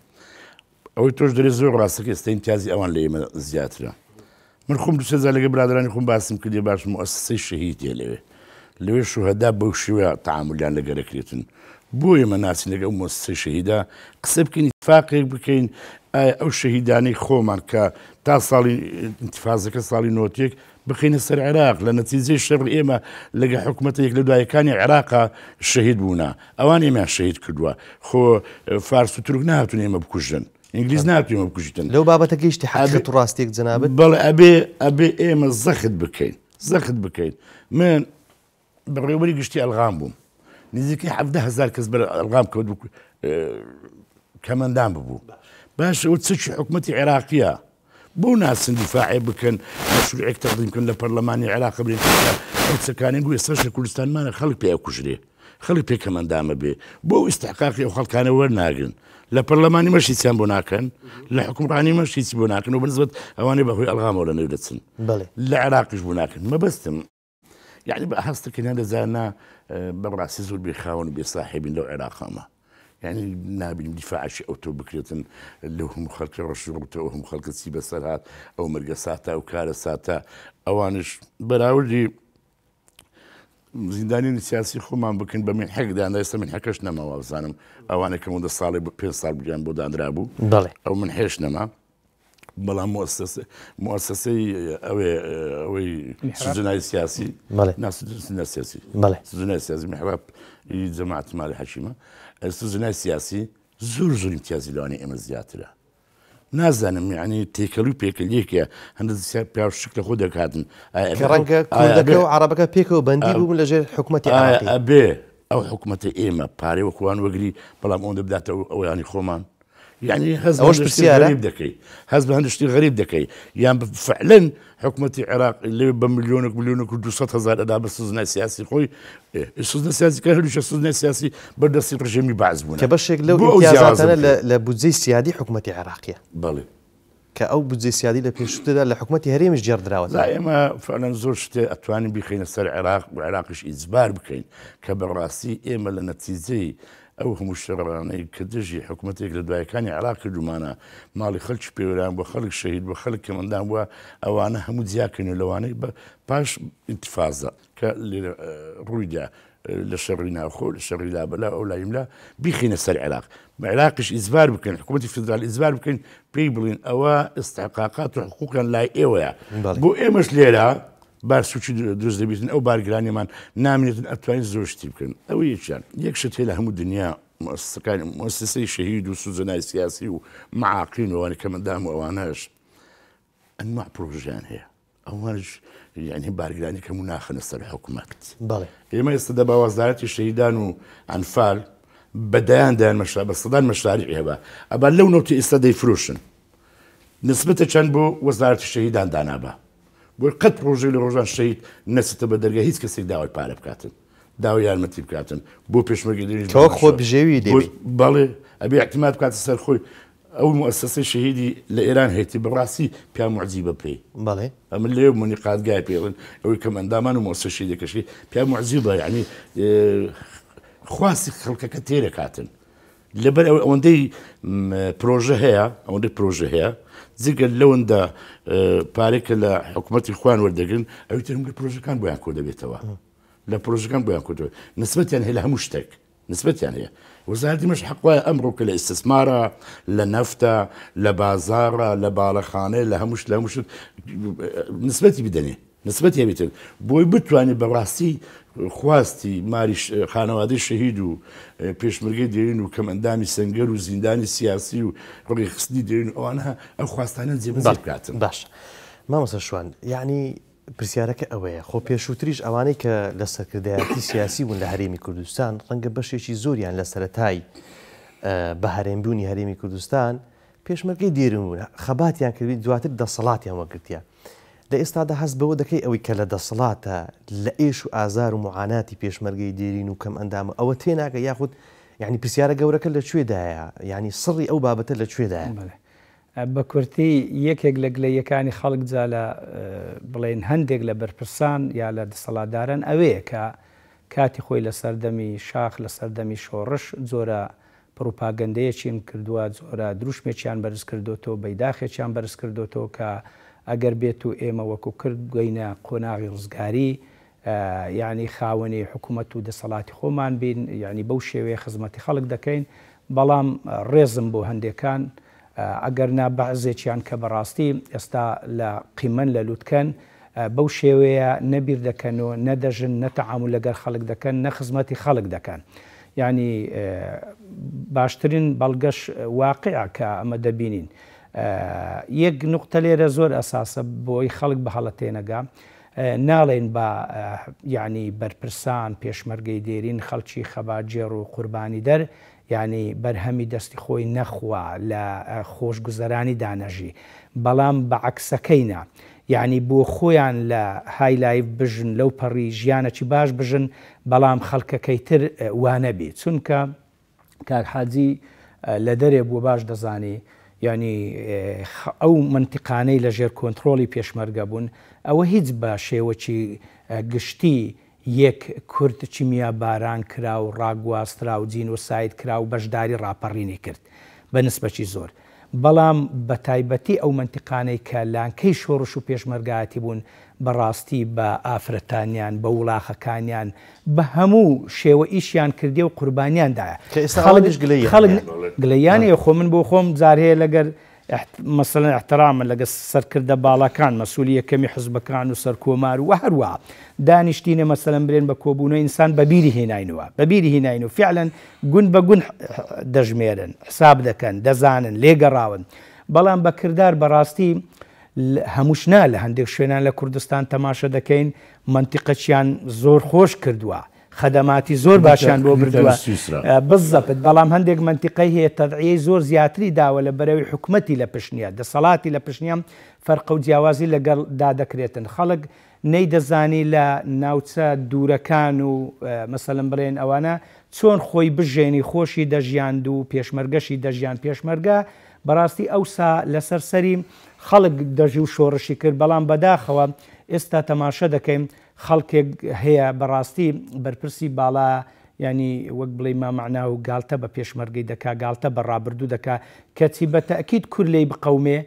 ئەوەی تۆش دەرێت زۆر ڕاستەکە ئێستا ئیمتیازی ئەوان لە ئێمە زیاترە من خۆم دوو سێزار لەگە برادرانی خۆم باسم کردێ باش موسسەی شەهیدیە لەوێ شوهەدا بەو شێوە تەعاملیان لەگەرەکرێتن بۆ ئێمە ناسین لەگە ئەو موسسەی شەهیدا قسە بکەین ئیتفاقێک بکەین ئەو شەهیدانەی خۆمان کە تا ساڵی ئینتیفازەکە ساڵی نۆتێک بخینە سەر عێراق لە نەتیجەی شەڕ ئێمە لەگە حکوومەتە یەک لە دوایەکانی عێراقا شەهید بوونا ئەوان ئێمە شەهید کردووە خۆ فارس و تورک نهاتون ئێمە بکوژن ئینگلیز نهاتون ئێمە بکوژیتن لەو بابەتە گەیشتی حقیقەت و ڕاستیەک جەنابەت بەڵێ ئەبێ ئێمە زەخت بکەین من بەڕێوەبەری گشتی ئەلغام بووم نزیکەی 17,000 کەس بەر ئەلغام کەوت کەمەندان ببوو باش ئەو چەکی حکوومەتی عێراقیە بۆ ناسن دیفاعی بکەن مەشروعێک تەقدیم بکەن لە پەرلەمانی عێراق بڵێن ئەو چەکانیان بوو ئێستاش لە کوردستانمانە خەڵک پێ ئەکوژرێ خەڵک پێ کەمەندامە بێ بۆ ئیستحقاقی ئەو خەڵکانە وەرناگرن لە پەرلەمانی مەش هیچیان بۆ ناکەن لە حکومڕانی مەش هیچی بۆ ناکەن و بنسبەت ئەوانەی بەهۆی ئەلغامەوە لە نێو دەچن لە عێراقیش بۆ ناکەن مەبەستم یعنی بە هەستەکەیان دەزانە بەڕاستی زۆر بێخاوەن و بێساحێبین لەو عێراقامە يعني نابين دفاع شيء أو توبكريتن اللي هم خلق رشوت أو هم خلق سيبة سرات أو مرقساتا أو كارساتا أوانش براودي زندانين السياسي خمان بكن بمن حق ده أنا يسمى من حكش نما وزانم أوانا كمود الصالب بين صالب جنب بودان درابو أو من حيش نما بلا مؤسسة أو سجناء سياسي ناس سجناء سياسي سجناء سياسي محراب جماعة مالي حشيمة السجناء السياسي زور امتيازي لواني إما زياترة نازانم يعني تيكلو بيكليك يا هند بيعرف شكل خودك هادن كرنجا كردك وعربك بيكو بندي بوم لجير حكومة عراقي أبي أو حكومة إما باري وكوان وقري بلا مون بدات أو يعني خومان يعني هزب غريب دكي هزب هندشتي غريب دكي يعني فعلا حكومة العراق اللي بمليونك و200,000 أداب السجن السياسي خوي السجن السياسي كان هلوش السجن السياسي بدأ يصير رجيمي بعزبونه كبشك لو امتيازاتنا لبودزي السيادي حكومة عراقية بلي كأو بودزي السيادي لبيشتدا لحكومة هريم مش جرد راوت لا إما فعلا زور شتي أتواني بخين السر العراق وعراقش إجبار بكين كبراسي إما لنتيجي أو هم الشرعاني كدجي حكومتك لدواي كان عراق جمانا مالي خلق بيوران وخلق شهيد وخلق كمان دام وأوانا هم زياكن لواني باش انتفاضة كالرويدا للشرينا أخو للشرينا بلا أو لا يملا بيخين السر العراق عراقش إزبار بكن حكومة الفدرال إزبار بكن بيبلين أوا استحقاقات وحقوقا لا إيويا بو إيمش ليلة بارسوچی دروست دەبێتن ئەو بارگرانیمان نامێتن ئەتوانین زۆر شتی بکەن ئەوە یەکیان یەک شت هەیە لە هەموو دنیا مؤسسەی شەهید و سوزەنای سیاسی و معاقین وەوانی کەمەندام و ئەوانەش ئەنواع پرۆژیان هەیە ئەوانش یعنی بارگرانی کەم و ناخنە سەر حکوومەت. بەڵێ ئێمە ئێستا دە باوەزارەتی شەهیدان و ئەنفال بەدایاندایان بە سەدان مەشاریع هەبە ئەبا لەو نەوتی ئێستا دەیفرۆشن نسبەتە چەند بۆ وەزارەتی شەهیدان دانابە بۆی قەت ڕۆژێ لە ڕۆژان شەهید نەچێتە بە دەرگا هیچ کەسێک داوای پارە بکاتن داوای یارمەتی بکاتن بۆ پێشمەرگەی خۆ بژێوی دەبێت بەڵێ ئەبێ احتیمال بکاتە سەر خۆی ئەو مؤسسەی شەهیدی لە ئێران هەیەی بەڕاستی پیا معجیبە پێی بەڵێ ئەمە لێو منیقاتگای پێڵن ئەوەی کە ئەندامان و مؤسسە شەهیدەکەشی پیا معجیبە یعنی خواستی خەڵکەکە تێرەکاتن لەبەر ئەوەندەی پرۆژە هەیە ئەوەندەی پرۆژە هەیە جگەل لەوەندا پارێکە لە حکوومەتی خوان وەردەگرن ئەوی ترم لە پرۆژەکان بۆیان کۆ دەبێتەوە لە پرۆژەکان بۆیان کۆتەوە نسبەتیان هەیە لە هەموو شتێک نسبەتیان هەیە وەزارەتی مەش حەقوایە ئەمڕۆکە لە ئیستثمارە لە نەفتە لە بازارە لە باڵەخانەیە لە هەمووش لە هەمووشت نسبەتی بدەنێ نسبەتی هەبێتن بۆی بتوانێت بەڕاستی خواستی ماری خانەوادەی شەهید و پێشمەرگەی دێرین و کەمەندامی سەنگەر و زیندانی سیاسی و ڕۆی خستنی دێرین ئەوانە ئەو خواستانە جێبەجێ بکاتن. باش مامۆستا شوان یعنی پرسیارەکە ئەوەیە خۆ پێشووتریش ئەوانەی کە لە سەرکردایەتی سیاسی بوون لە هەرێمی کوردستان ڕەنگە بەشێکی زۆریان لە سەرەتای بە هەرێمبوونی هەرێمی کوردستان پێشمەرگەی دێرین بوون خەباتیان کردی دواتر دەسەڵاتیان وەگرتیان لە ئێستادا هەست بەوە دەکەی ئەوەی کە لە دەسەڵاتە لە ئێش و ئازار و معاناتی پێشمەرگەی دێرین و کەم ئەندامە ئەوە تێناگە یاخود یعنی پرسیارە گەورەکە لەکوێدایە ینی سڕی ئەو بابەتە لەکوێدایە بە کورتی یەکێک لە گلەیەکانی خەڵک جا لە بڵێن هەندێک لە بەرپرسان یا لە دەسەڵاتداران ئەوەیە کە کاتی خۆی لە سەردەمی شاخ لە سەردەمی شۆڕش زۆرە پروپاگەندەیەکیان کردووە زۆرە دروشمێکیان بەرز کردوتەوە بەیداخێکیان بەرز کردوتەوە کە ئەگەر بێت و ئێمە وەکو کرد گوینە قۆناغی ڕزگاری یعنی خاوەنی حکوومەت و دەسەڵاتی خۆمان بین یعنی بەو شێوەیە خزمەتی خەڵک دەکەین بەڵام ڕێزم بۆ هەندێکان ئەگەر نابعزێکیان کە بەڕاستی ئێستا لە قیمەن لە لووتکەن بەو شێوەیە نەبیر دەکەنەوە نەدەژن نەتەعامل لەگەر خەڵک دەکەن نەخزمەتی خەڵک دەکەن یعنی باشترین بەڵگەش واقعە کە ئەمە دەبینین یەک نقطە لێرە زۆر ئەساسە بۆی خەڵک بە هەڵەتێنەگا ناڵێن بە یعنی بەرپرسان پێشمەرگەی دێرین خەڵکی خەباجێڕ و قوربانی دەر یعنی بەرهەمی دەستی خۆی نەخوا لە خۆشگوزەرانی دانەژی بەڵام بە عەکسەکەینە یعنی بۆ خۆیان لە هایلایف بژن لەو پەڕی ژیانەکی باش بژن بەڵام خەڵکەکەی تر وانە بێت چونکە کاک حاجی لە دەرێ بووە باش دەزانی ینی ئەو منتیقانەی لە ژێر کۆنتترۆلی پێشمەرگە بوون ئەوە هیچ بە شێوەکی گشتی یەک کورد چیمیا باران کرا و ڕاگواسترا و جین و ساید کرا و بەشداری ڕاپەڕینی کرد بە نسبەتی زۆر بەڵام بە تایبەتی ئەو منتیقانەی کە لانکەی شۆڕش و پێشمەرگاتی بوون بەڕاستی بە ئافرەتانیان بە وڵاخەکانیان بە هەموو شێوە ئیشیان کردی و قوربانیاندایە گلەیانی خۆ من بۆ خۆم جار هەیە لەگەر مەسەلەن احترامە لەگە سەرکردە باڵەکان مەسئولی یەکەمی حزبەکان و سەرکۆمار و هەروە دانیشتینە مەسەلەن برێن بە کۆبوونەوەی ئینسان بەبیری هێناینەوە بەبیری هێناین و فعلەن گون بە گون دەژمێرن حساب دەکەن دەزانن لێگەڕاون بەڵام بە کردار بەڕاستی هەمووش نا لە هەندێک شوێنان لە کوردستان تەماشە دەکەین منتیقەچیان زۆر خۆش کردووە خەدەماتی زۆر باشیان بۆ بردووە بزەپت بەڵام هەندێک منتیقەی هەیە تەدعیەی زۆر زیاتری داوە لە بەرەوەی حکوومەتی لە پشتنیە دەسەڵاتی لە پشتنیام فەرقە و جیاوازی لەگەڵدا دەکرێتن خەڵک نەیدەزانی لە ناوچە دوورەکان و مەسەلەن بڵێن ئەوانە چۆن خۆی بژێنی خۆشی دەژیاند و پێشمەرگەشی دەژیان پێشمەرگە بەڕاستی ئەوسا لەسەر سەری خەڵک دەژی و شۆڕشی کرد بەڵام بەداخەوە ئێستا تەماشە دەکەین خەڵکێک هەیە بەڕاستی بەرپرسی باڵا ینی وەک بڵێ مامەعنا و گالتە بە پێشمەرگەی دەکا گالتە بە ڕابردوو دەکا کەچی بە تەئکید کورد لێی بقەومێ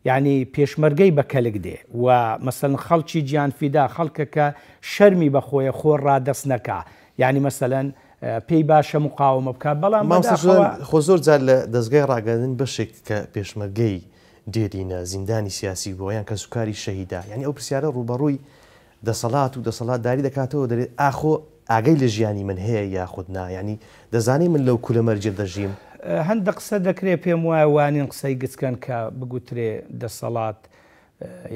یعنی پێشمەرگەی بە کەلک دێ و مەسەلەن خەڵکی گیانفیدا خەڵکەکە شەرمی بەخۆیە خۆر ڕادەست نەکا یعنی مەسەلەن پێی باشە مقاومە بکات بەڵام خۆ زۆر جار لە دەستگای ڕاگەاندن بەشێک کە پێشمەرگەی دێرینە زیندانی سیاسی بۆ یان کە سوکاری شەهیدا یعنی ئەو پرسیارە ڕوبەڕووی دەسەڵات و دەسەڵاتداری دەکاتەوە دەرێت ئاخۆ ئاگەی لە ژیانی من هەیە یاخود نا ینی دەزانی من لەو کولەمەرجە دەژیم هەندە قسە دەکرێت پێم وایە وانین قسەی گچکەن کە بگوترێ دەسەڵات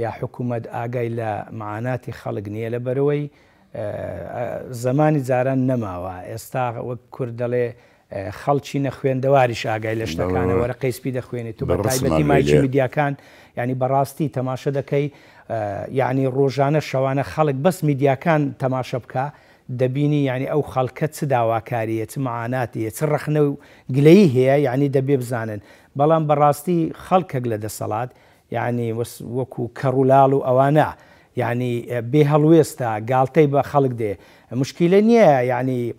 یا حکوومەت ئاگای لە معاناتی خەڵک نییە لە بەرەوەی زمانی جاران نەماوە ئێستا وەک کورد دەڵێ خەڵکی نەخوێندەواریش ئاگای لە شتەکانە وەرە قەیسپی دەخوێنێت و بە تایبەتی مایکی میدیاکان ینی بەڕاستی تەماشە دەکەی یعنی ڕۆژانە شەوانە خەڵک بەس میدیاکان تەماشە بکە دەبینی ینی ئەو خەڵکە چ داواکاریە چ معاناتیە چ ڕەخنە و گلەیی هەیە یعنی دەبێ بزانن بەڵام بەڕاستی خەڵکێک لە دەسەڵات یعنی وەکو کەڕولاڵ و ئەوانە یعنی بێ هەڵوێستە گاڵتەی بە خەڵک دێ مشکیلە نییە یعنی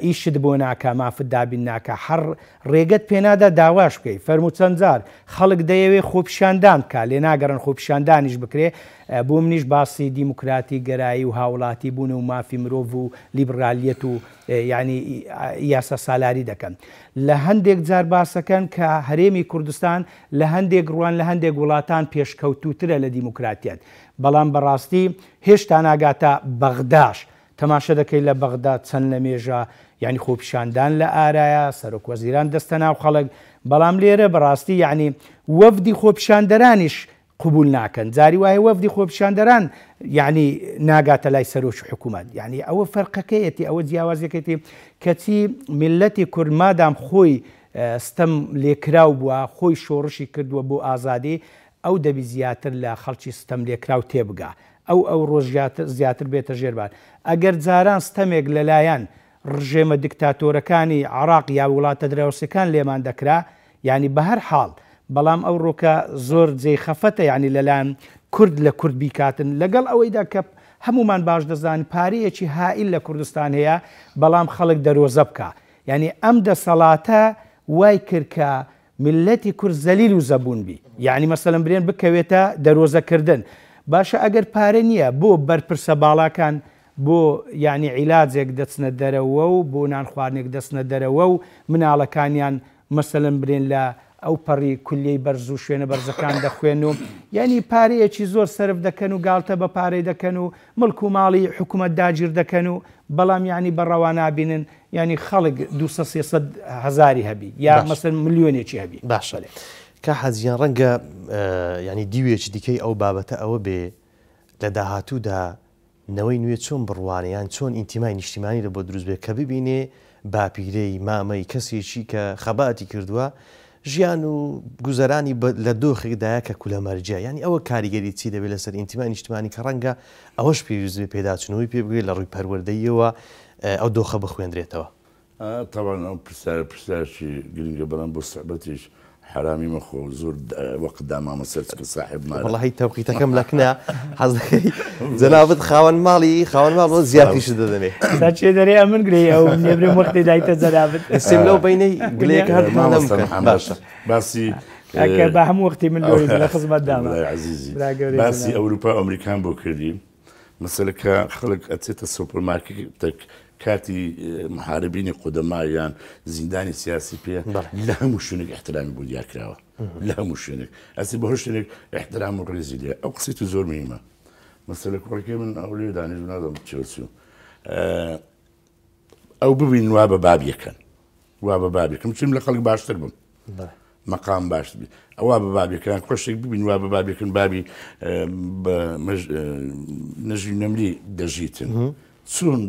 ئیشت بۆ ناکە مافت دابین ناکە هەر ڕێگەت پێنادا داواش بکەی فەرمو چەند جار خەڵک دەیەوێ خۆپیشاندان بکە لێ ناگەڕن خۆپیشاندانیش بکرێ بۆ منیش باسی دیموکراتی گەرایی و هاوڵاتی بوون و مافی مرۆڤ و لیبرالیەت و ینی یاسا سالاری دەکەن لە هەندێک جار باسەکەن کە هەرێمی کوردستان لە هەندێک ڕوان لە هەندێک وڵاتان پێشکەوتوترە لە دیموکراتیات بەڵام بەڕاستی هێشتا ناگاتە بەغداش تەماشە دەکەی لە بەغدا چەند لە مێژە یعنی خۆپیشاندان لە ئارایە سەرۆک وەزیران دەستە ناو خەڵک بەڵام لێرە بەڕاستی یعنی وەفدی خۆپیشاندەرانیش قبول ناکەن جاری وایە وەفدی خۆپیشاندەران یعنی ناگاتە لای سەرۆکی حکوومەت یعنی ئەوە فەرقەکەیەتی ئەوە جیاوازیەکەیەتی کەچی میلەتی کورد مادام خۆی ستەم لێکراو بووە خۆی شۆڕشی کردووە بۆ ئازادی ئەو دەبی زیاتر لە خەڵکی ستەم لێکراو تێبگا ئەو ڕۆژ زیاتر بێتە ژێربان ئەگەر جاران ستەمێک لەلایەن ڕژێمە دیکتاتۆرەکانی عراق یا وڵاتە دراوسەکان لێمان دەکرا ینی بە هەر حاڵ بەڵام ئەو ڕۆکە زۆر جێی خەفەتە ینی لەلایەن کورد لە کورد بیکاتن لەگەڵ ئەوەیدا کە هەمومان باش دەزانین پارەیەکی هائیل لە کوردستان هەیە بەڵام خەڵک دەرۆزە بکە ینی ئەم دەسەڵاتە وای کرد کە ملەتی کورد زەلیل و زەبوون بی یعنی مەسەلەن برێن بکەوێتە دەرۆزەکردن باشە ئەگەر پارە نییە بۆ بەرپرسە باڵاکان بۆ یعنی عیلاجێک دەچنە دەرەوە و بۆ نان خواردنێک دەچنە دەرەوە و مناڵەکانیان مەسەلەن برێن لە ئەو پەڕی کولیەی بەرز و شوێنە بەرزەکان دەخوێن و یعنی پارەیەکی زۆر سرف دەکەن و گاڵتە بە پارەی دەکەن و مڵک و ماڵی حکوومەت داگیر دەکەن و بەڵام یعنی بەڕەوا نابینن ینی خەڵک 200 هەزاری هەبی یا مەسەن ملیۆنێکی هەبی باشە کە حەزیان ڕەنگە ینی دیوێکی دیکەی ئەو بابەتە ئەوە بێ لە داهاتوودا نەوەی نوێ چۆن بڕوانیان چۆن ئینتیمای نیشتیمانی لە بۆ دروست بێت کە ببینێ باپیرەی مامەی کەسێکی کە خەباتی کردووە ژیان و گوزەرانی لە دۆخێکدایە کە کولەمەرجە ینی ئەوە کاریگەری چی دەبێت لەسەر ئینتیمای نیشتیمانی کە ڕەنگە ئەوەش پێویست پێداچنەوەی پێ بگرێت لە ڕووی پەروەردەیەوە ئەو دۆخە بخوێنرێتەوە تاوان ئەو پرسیارشی گرنگە بەڵام بۆ سەعبەتیش حرامی مەخۆ زۆر وەقت دامامە سەرچکە صاحب وڵی تەوقیتەکەم لەکنە حەز دەکەی جەنابەت خاوەن ماڵ زیاتریش دەدەمێ چێ دەرێ من گرێ ئەو نێبرێ وەختی دایتە جەنابەت سێم لەو بینەی گلەیەک باشە باسی بە هەموو وەختی من لە خزمەت داما عزیزی باسی ئەوروپا ئەمریکان بۆ کردی مەسەلەکە خەڵک ئەچێتە سوپەرمارکێتێک کاتی محاربینی قودەمایان زیندانی سیاسی پێ لە هەموو شوێنێک احترامی بۆ دیارکراوە لە هەموو شوێنێک ئەسی بە هەر شوێنێک احترام و ڕێزی لێ ئەو قسەی تو زۆر مهمە مەسەلە کوڕەکەی من ئەو لێ دانیش نادەم چێوچوو ئەو ببین وا بە بابیەکەن وا بە بابیەکەم چیم لە خەڵک باشتر بم مەقام باش بێت ئەوە بە بابیەکان خۆشێک ببین وا بە بابیەکەن بابی نەژی نەمری دەژیتن چۆن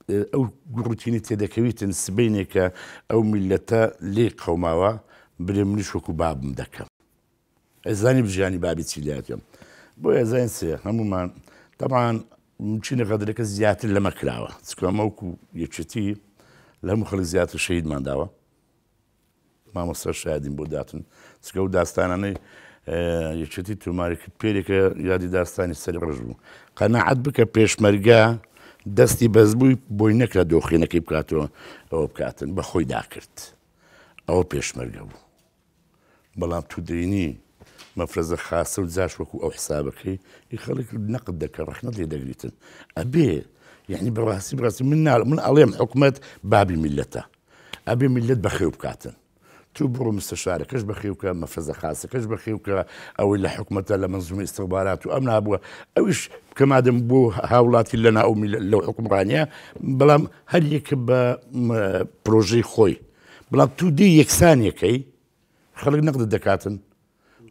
ئەو گوڕوتینی تێدەکەویتن سبینێکە ئەو میلەتە لێ قەوماوە برێ منیش وەکو بابم دەکەم ئەزانی بژیانی بابی چیلاتم بۆ ئەزان سێ هەمومان تەمان چینە غەدرەکە زیاتر لەمە کراوە چکەمەوەکو یەکێتی لە هەموو خەڵک زیاتر شەهیدمان داوە مامۆستا شایدین بۆ داتن چکە و داستانانەی یەکێتی تۆمارێکی پێرێکە یادی داستانی سەر ڕژ بوو قەناعەت بکە پێشمەرگە دەستی بەزبووی بۆی نەکرا دۆخینەکەی بکاتەوە ئەوە بکاتن بە خۆی داکرد ئەوە پێشمەرگە بوو بەڵام تو دەینی مەفرەزە خاسە و جاش وەکو ئەو حسابەکەی ئی خەڵک نەقد دەکە ڕەخنەت لێ دەگریتن ئەبێ یعنی بەڕاستی من ئەڵێم حکومەت بابی میلەتە ئەبێ میلەت بەخێو بکاتن تو بڕۆ مستەشارەکەش بەخێوکە مەفرەزە خاسەکەش بەخێوکە ئەوەی لە حکومەتە لە مەنزومە ئیستیخبارات و ئەم نابووە ئەویش کەمادەم بۆ هاوڵاتی لەنا ئەو لەو حکومڕانیە بەڵام هەر یەکە بە پرۆژەی خۆی بەڵام تو دی یەکسانیەکەی خەڵک نەقدت دەکاتن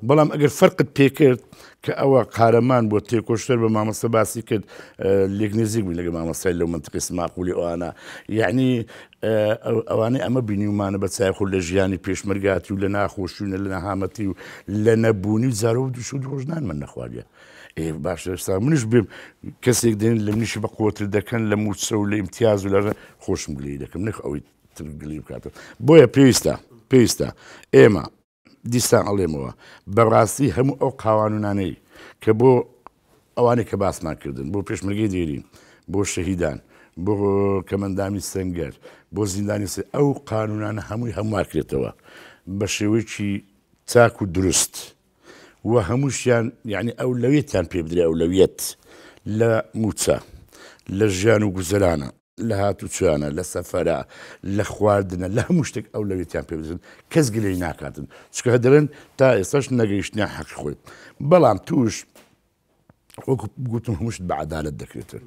بەڵام ئەگەر فەرقت پێکرد کە ئەوە قارەمان بۆ تێکۆشتر بە مامۆستا باسی کرد لێک نزیک بووی لەگە مامۆستای لەو منتقی سماقولی ئەوانە یعنی ئەوانەی ئەمە بینیمانە بە چایخۆ لە ژیانی پێشمەرگاتی و لە ناخۆشیونە لە نەهامەتی و لە نەبوونی و زارەوە دووش و ڕۆژنان من نەخواردە باش ئێستا منش بێم کەسێک دێن لە منیش بە قوتر دەکەن لە موچە و لە ئیمتیاز و لە خۆشم گلی دەکەم نەخ ئەوەی ترگلی بکاتەوە بۆیە پێویستە ئێمە دیستان ئەڵێمەوە بەڕاستی هەموو ئەو قاوانونانەی کە بۆ ئەوانێک کە باسمان کردن بۆ پێشمەرگەی دێرین بۆ شەهیدان بۆ کەمەندامی سەنگەر بۆ زیندانی ئەو قانونانە هەمووی هەموارکرێتەوە بە شێوەیەکی چاک و دروست و هەمووشیان یعنی ئەولەویەتیان پێ بدرێ ئەولەویەت لە موچە لە ژیان و گوزەرانە لە هاتوچیانە لە سەفەرە لە خواردنە لە هەموو شتێک ئەولەویەتیان پێ بدرن کەس گلەی ناکاتن چکە دەڵێن تا ئێستاش نەگەیشتنیان حەقی خۆی بەڵام توش وەکو گوتم هەمووشت بە عەدالەت دەکرێتن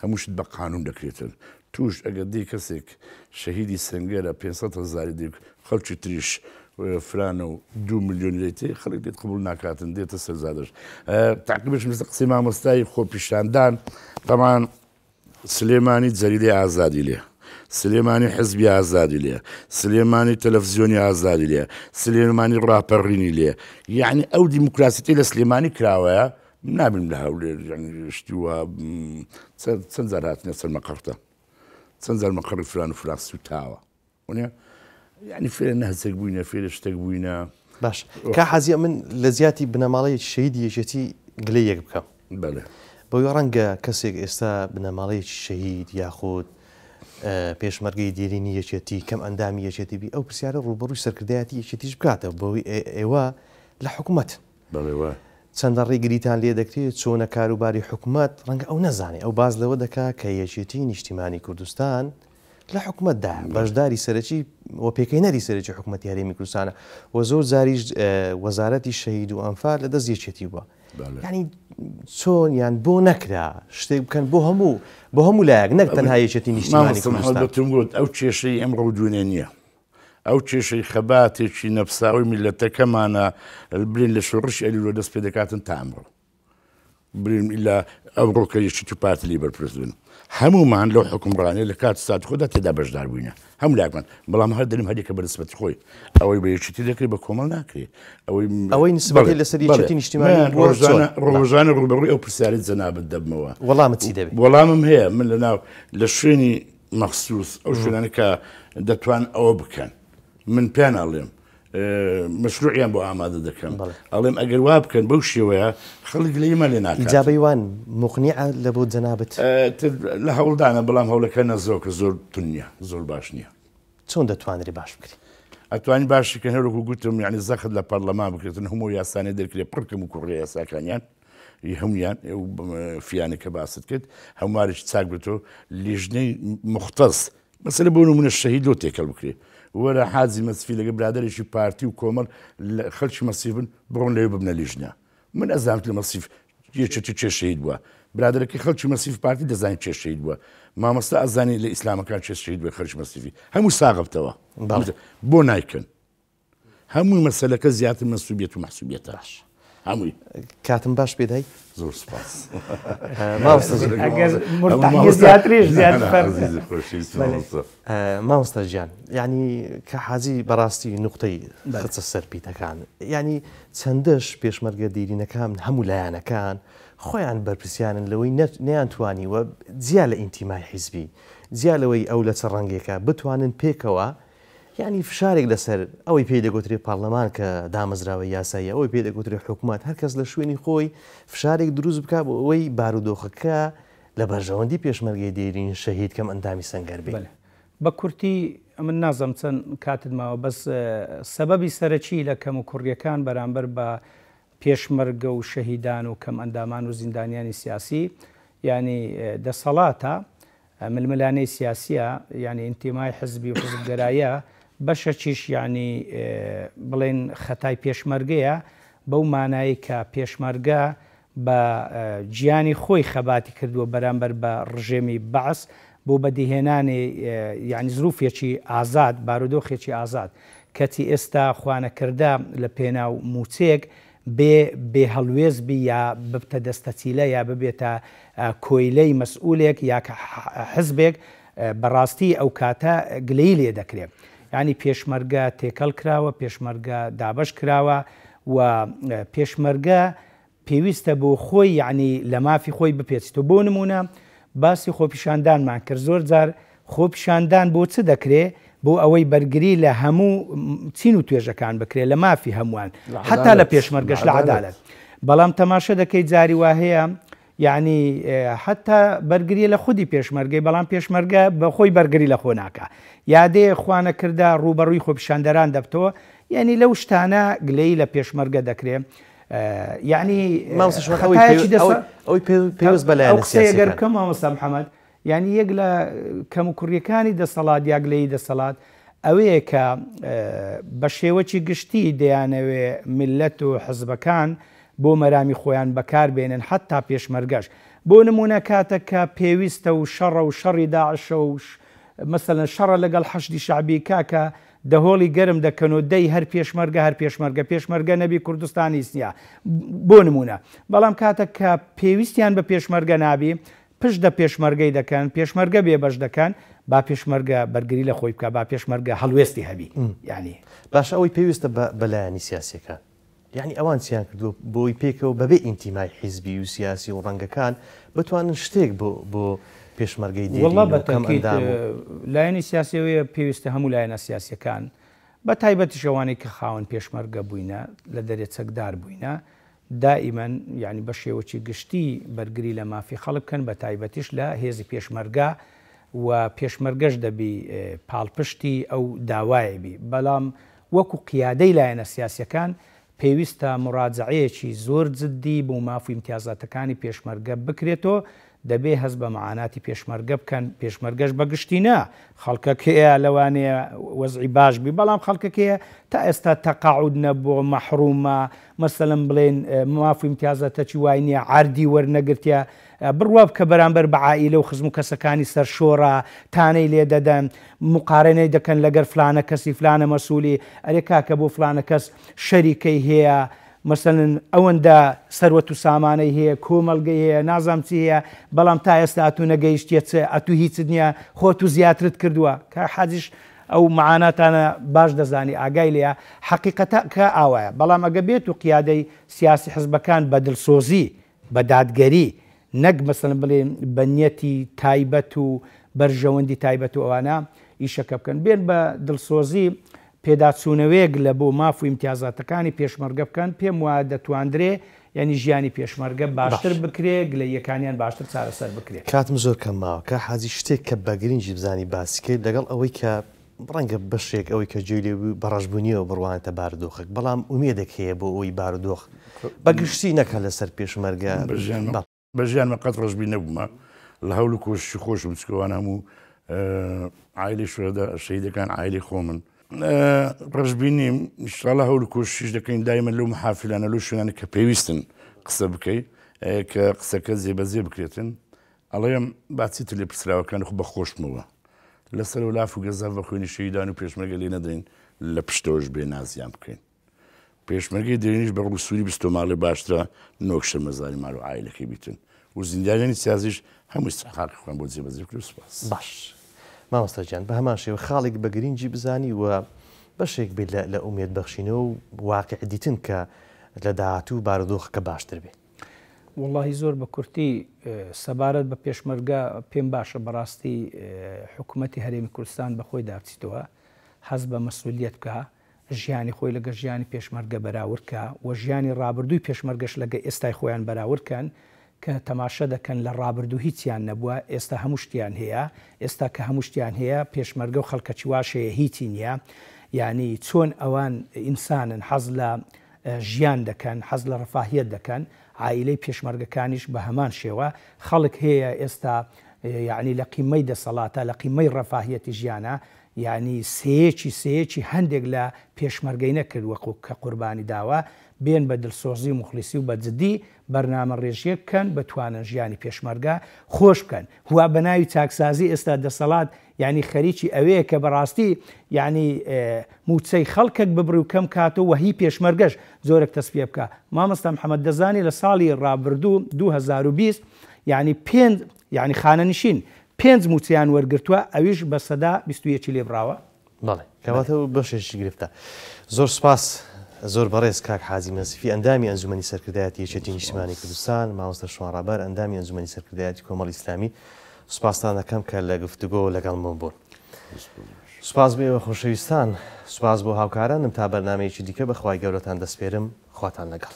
هەمووشت بە قانون دەکرێتن توش ئەگەر دی کەسێک شەهیدی سەنگەرە 500,000 دی خەڵکی تریش فرانە و 2 ملیۆن لێتی خەڵک دێت قبول ناکاتن دێتە سەرزادش تاقیبش مثل قسەی مامۆستای خۆپیشاندان تەمان سلێمانی جەریدەی ئازادی لێ سلێمانی حزبی ئازادی لێ سلێمانی تەلەڤیزیۆنی ئازادی لێ سلێمانی ڕاپەڕینی لێ یعنی ئەو دیموکراسیتی لە سلێمانی کراوەیە نابین لە هەولێر شتی وە چەند جار هاتنە سەر مەقەڕتە چەند جار مەقەڕی فران و فران سوتاوە یعنی فێرە نەهزێک بووینە فێرە شتێک بووینە باش کا حەزیە من لە زیاتی بنەماڵەی شەهیدی یەکێتی گلەی یەک بکەم بەڵێ بەوەی ڕەنگە کەسێک ئێستا بنەماڵەیەکی شەهید یاخود پێشمەرگەی دێرینی یەکێتی کەم ئەندامی یەکێتی بی ئەو پرسیارە ڕوبەڕووی سەرکردایەتی یەکێتیش بکاتەوە بەوەی ئێوە لە حکوومەت چەندە ڕێگریتان لێ دەکرێت چۆنە کاروباری حکوومەت ڕەنگە ئەو نەزانێ ئەو باز لەوە دەکا کە یەکێتی نیشتیمانی کوردستان لە حکوومەتدا بەشداری سەرەکی و پێکەینەری سەرەکی حکوومەتی هەرێمی کوردستانە و زۆر زاریش وەزارەتی شەهید و ئەنفال لە دەست یەکێتی بووە ینی چۆن یان بۆ نەکرا شتێک بکەن بۆ هەموو لایەک نەک تەنها یەکێتی نیشتیمانی کوردستان گوت ئەو کێشەی ئەمڕۆ دوێنێ نییە ئەو کێشەی خەباتێکی نەفساوی میلەتەکەمانە برین لە شۆڕشی ئەلیلۆ دەست پێ دەکاتن تا ئەمڕۆ برین ئیلا ئەوڕۆ کە یەکێتی پارتی لیبەر پرزبن هەمومان لەو حکومڕانێ لە کات سات خۆدا تێدا بەشدار بووینە هەموو لاکمان بەڵام هەر دەریم هەرێکە بەنسبەتی خۆی ئەوەی بە یەکێتی دەکرێت بە کۆمەڵ ناکرێت ئەوەی نسبەتی لەسەر یەکێتی نیشتیمانی ڕۆژانە ڕوبەڕووی ئەو پرسیارەت جەنابەت دەبمەوە وەڵامت چی دەبێت وەڵامم هەیە من لە شوێنی مەخسووس ئەو شوێنانە کە دەتوان ئەوە بکەن من پێیان ئەڵێم مەشروعیان بۆ ئامادە دەکەم ئەڵێم ئەگەر وا بکەن بەو شێوەیە خەڵک لە ئێمە لێ ناکات ئیجابەی وان مقنیعە لە بۆ جەنابەت لە هەوڵدانە بەڵام هەوڵەکە نەزۆکە زۆر تونیە زۆر باش نییە چۆن دەتوانێت باش بکرێت ئەتوانی باشکە هەرۆکو گوتم یعنی زەخت لە پەرلەمان بکرێتن هەموو یاسانێ دەکرێت پڕکەم و کوڕی یاساکانیان هەمویان فیانە کە باست کرد هەموارش چاک بێتەوە لیژنەی مختص مەسەلە بۆ نمونە شەهیدۆ تێکەڵ بکرێت وەرە حاجی مەسفی لەگە برادێکی پارتی و کۆمەڵ خەڵکی مەسیفن بڕۆن لەوێ ببنە لیژنە من ئەزانم لە مەسیف یەکێتی چێ شەهید بووە برادەرەکەی خەڵکی مەسیف پارتی دەزانین چێ شەهید بووە مامۆستا ئەزانی لە ئیسلامەکان چێ شەهید بووە خەڵکی مەسیفی هەموو ساغبتەوە بۆ نایکەن هەمووی مەسەلەکە زیاتر مەسووبیەت و مەحسووبیەتە هەمووی کاتم باش پێدای زۆر سپاس مامۆستا گیان یعنی کە حاجی بەڕاستی نوقتەی خچە سەر پیتەکان یعنی چەندەش پێشمەرگە دیرینەکان هەموو لایەنەکان خۆیان بەرپرسیانن لەوەی نەیانتوانی وە جیا لە ئینتیمای حیزبی جیا لەوەی ئەو لە چەڕەنگێکە بتوانن پێکەوە یعنی فشارێک لەسەر ئەوەی پێی دەگوترێت پارلەمان کە دامەزراوە یاسایی ئەوەی پێ دەگوترێت حکوومەت هەرکەس لە شوێنی خۆی فشارێک دروست بکە بۆ ئەوەی بارودۆخەکە لە بەرژەوەندی پێشمەرگەی دێرین شەهید کەم ئەندامی سەنگەر بێت بە کورتی من نازەم چەند کاتت ماوە بەس سەبەبی سەرەکی لە کەم و کوڕیەکان بەرامبەر بە پێشمەرگە و شەهیدان و کەم ئەندامان و زیندانیانی سیاسی ینی دەسەڵاتە ململانەی سیاسیە ینی ئینتیمای حزبی و حزبگەرایە بەشەکیش ینی بڵێن خەتای پێشمەرگەیە بەو مانایی کە پێشمەرگە بە گیانی خۆی خەباتی کردووە بەرامبەر بە ڕژێمی بەعس بۆ بەدیهێنانی یعنی زروفێکی ئازاد بارودۆخێکی ئازاد کەتی ئێستا خوانەکردا لە پێناو موچێک بێ هەڵوێزبی یا ببتە دەستەچیلە یا ببێتە کۆیلەی مەسئولێک یا حزبێک بەڕاستی ئەو کاتە گلەی لێ دەکرێت. ینی پێشمەرگە تێکەڵ کراوە، پێشمەرگە دابش کراوە و پێشمەرگە پێویستە بۆ خۆی یعنی لە مافی خۆی بپێچێتەوە. بۆ نمونە باسی خۆپیشاندانمان کرد، زۆر جار خۆپیشاندان بۆ چ دەکرێت؟ بۆ ئەوەی بەرگری لە هەموو چین و توێژەکان بکرێت لە مافی هەمووان حتا لە پێشمەرگەش لە عەدالەت. بەڵام تەماشە دەکەیت جاری وا هەیە یعنی حتا بەرگریە لە خودی پێشمەرگەی، بەڵام پێشمەرگە بە خۆی بەرگری لە خۆ ناکە، یادێ خوانە کردا ڕوبەڕووی خۆپیشاندەران دەبتەوە. یعنی لەو شتانە گلەی لە پێشمەرگە دەکرێت. یعنی پێویست بەلایەن سیاسیەکەم مامۆستا محەممەد، یعنی یەک لە کەم و کوڕیەکانی دەسەڵات یا گلەی دەسەڵات ئەوەیە کە بە شێوەی گشتی دەیانەوێ ملەت و حزبەکان بۆ مەرامی خۆیان بەکاربێنن حتا پێشمەرگەش. بۆ نمونە کاتێک کە پێویستە و شەڕە و شەڕی داعشە و مەسەلەن شەڕە لەگەڵ حەشدی شعبی کاکە دەهۆڵی گەرم دەکەن و دەی هەر پێشمەرگە هەر پێشمەرگە پێشمەرگە نەبی کوردستانی سنیا بۆ نمونە. بەڵام کاتێک کە پێویستیان بە پێشمەرگە نابی پشت دە پێشمەرگەی دەکەن، پێشمەرگە بێبەش دەکەن، با پێشمەرگە بەرگری لە خۆی بکە، با پێشمەرگە هەڵوێستی هەبی. ینی باش ئەوەی پێویستە بەلایانی سیاسیەکان، یعنی ئەوان چیان کردو بۆی پێکەوە بەبێ ئینتیمای حیزبی و سیاسی و ڕەنگەکان بتوانن شتێک بۆ پێشمەرگەی وڵڵا بەتەکیت لایەنی سیاسیەوەیە پێویستە هەموو لایەنە سیاسیەکان بە تایبەتی شەوانی کە خاوەن پێشمەرگە بووینە لە دەرێ چەکدار بووینە دائیمەن یعنی بە شێوەی گشتی بەرگری لە مافی خەڵک بکەن، بە تایبەتیش لە هێزی پێشمەرگە و پێشمەرگەش دەبی پاڵپشتی ئەو داوایەبی. بەڵام وەکو قیادەی لایەنە سیاسیەکان پێویستە مڕاجعەیەکی زۆر جددی بۆ مافی امتیازاتەکانی پێشمەرگە بکرێتەوە، دەبێ هەست بە معاناتی پێشمەرگە بکەن. پێشمەرگەش بەگشتینە خەڵکەکەیە لەوانەیە وەزعی باش بی، بەڵام خەڵکەکەیە تا ئێستا تەقاعود نەبووە، مەحرومە، مەسەلەن بڵێن مافی امتیازاتەکی وای نییە، عاردی وەرنەگرتیا بڕوا بکە بەرامبەر بە عائیلە و خزم و کەسەکانی سەرشۆڕە تانەی لێ دەدەن، مقارنەی دەکەن لەگەر فلانە کەسی فلانە مەسئولی ئەرێ کاکە بۆ فلانە کەس شەریکەی هەیە، مەسەلەن ئەوەندە سەروەت و سامانەی هەیە، کۆمەلگەی هەیە، نازام چی هەیە، بەڵام تا ئێستا ئەتو نەگەیشتێت ئەتو هیچ نییە، خۆت و زیاترت کردووە کە حەزیش ئەو معاناتانە باش دەزانی ئاگای لێە حەقیقەتە کە ئاوایە. بەڵام ئەگە بێت و قیادەی سیاسی حزبەکان بە دڵسۆزی بە دادگەری نەک مەسەلەن بڵێن بە نیەتی تایبەت و بەرژەوەندی تایبەت و ئەوانە ئیشەکە بکەن، بێن بە دڵسۆزی پێداچوونەوەیەک لە بۆ ماف و امتیازاتەکانی پێشمەرگە بکەن. پێم وایە دەتواندرێ ینی ژیانی پێشمەرگە باشتر بکرێت، لە یەکانیان باشتر چارەسەر بکرێت. کاتم زۆر کەماوە کە حەزی شتێک کە بەگرنگی بزانی باسیکرد لەگەڵ ئەوەی کە ڕەنگە بەشێک ئەوەی کە جێ لێ بەڕژبوونیەوە بڕوانێتە بارودۆخێک، بەڵام ئومێدێک هەیە بۆ ئەوی بارودۆخ بەگشتی نەکە لەسەر پێشمەرگە بەژیانمە قەت ڕژبی نەبوومە لە هەوڵ و کۆشی خۆش بچکەوان هەموو عایلی شەهیدەکان عایلی خۆمن ڕژبینیم ئینشاڵڵا هەوڵ و کۆشیش دەکەین دایمەن لەو محافلانە لەو شوێنانە کە پێویستن قسە بکەیت کە قسەکە جێبەجێ بکرێتن. ئەڵێم باچیتر لێ پرسراوەکان خو بەخۆشمەوە لەسەر و لاف و گەزاف بە خوێنی شەهیدان و پێشمەرگە لێ نەدەین لە پشتەوەش بێ نازیان بکەین. پێشمەرگەی دێنیش بە ڕووسوری بستۆ ماڵێ باشترە نۆک شەرمەزاری ماڵ و عایلەکەی بیتن و زیندانیانی سیاسیش هەموو استحقاقی خۆیان بۆ جێبەجێ کرد. سوپاس. باش مامۆستاجان بە هەمان شێوە خاڵێک بە گرنگی بزانی و بەشێک بێت لە ئومێد بەخشینەوە و واقع دیتن کە لە داهاتوو بارودۆخەکە باشتر بێ. واللهی زۆر بە کورتی سەبارەت بە پێشمەرگە پێم باشە بەڕاستی حکوومەتی هەرێمی کوردستان بەخۆی دابچیتەوە حەز بە مەسئولیت بکە، ژیانی خۆی لەگە ژیانی پێشمەرگە بەراوردکە و ژیانی ڕابردووی پێشمەرگەش لەگە ئێستای خۆیان بەراوردکەن کە تەماشە دەکەن لە ڕابردوو هیچیان نەبووە، ئێستا هەموو شتیان هەیە، ئێستا کە هەموو شتیان هەیە پێشمەرگە و خەڵکەکی واشەیە هیچی نییە. یعنی چۆن ئەوان ئینسانن حەز لە ژیان دەکەن، حەز لە ڕەفاهیەت دەکەن، عائیلەی پێشمەرگەکانیش بە هەمان شێوە خەڵک هەیە ئێستا یعنی لە قیمەی دەسەڵاتە لە قیمەی ڕەفاهیەتی ژیانە، یعنی سەیەکی هەندێک لە پێشمەرگەی نەکرد وەکو کە قوربانی داوە بێن بە دڵسۆزی و مخلیسی و بە جددی بەرنامە ڕێژیە بکەن بتوانن ژیانی پێشمەرگا خۆش بکەن هوا بە ناوی چاکسازی ئێستا دەسەڵات ینی خەریکی ئەوەیە کە بەڕاستی ینی موچەی خەڵکێک ببڕ و کەم کاتەوە و هی پێشمەرگەش زۆرێک تەسپێ بکە مامۆستا محەممەد دەزانی لە ساڵی ڕابردوو 2020 ینی ینی خانەنشین 5 موچیان وەرگرتووە ئەویش بە سەدا 21 لێ بڕاوە بەڵێ کەواتەوە بەشێکی گرفتە زۆر سپاس زۆر بەڕێز کاک حازی مەسیفی ئەندامی ئەنجومەنی سەرکردایەتی یەکێتی نیشتیمانی کوردستان مامۆستا شوانڕابەر ئەندامی ئەنجومەنی سەرکردایەتی کۆمەڵی ئیسلامی سوپاستان دەکەم کە لە گفتوگۆ لەگەڵمە بوون سوپاس بێەوە خۆشەویستان سوپاس بۆ هاوکارانم تا بەرنامەیەکی دیکە بەخوای گەورەتان دەسپێرم خواتان لەگەڵ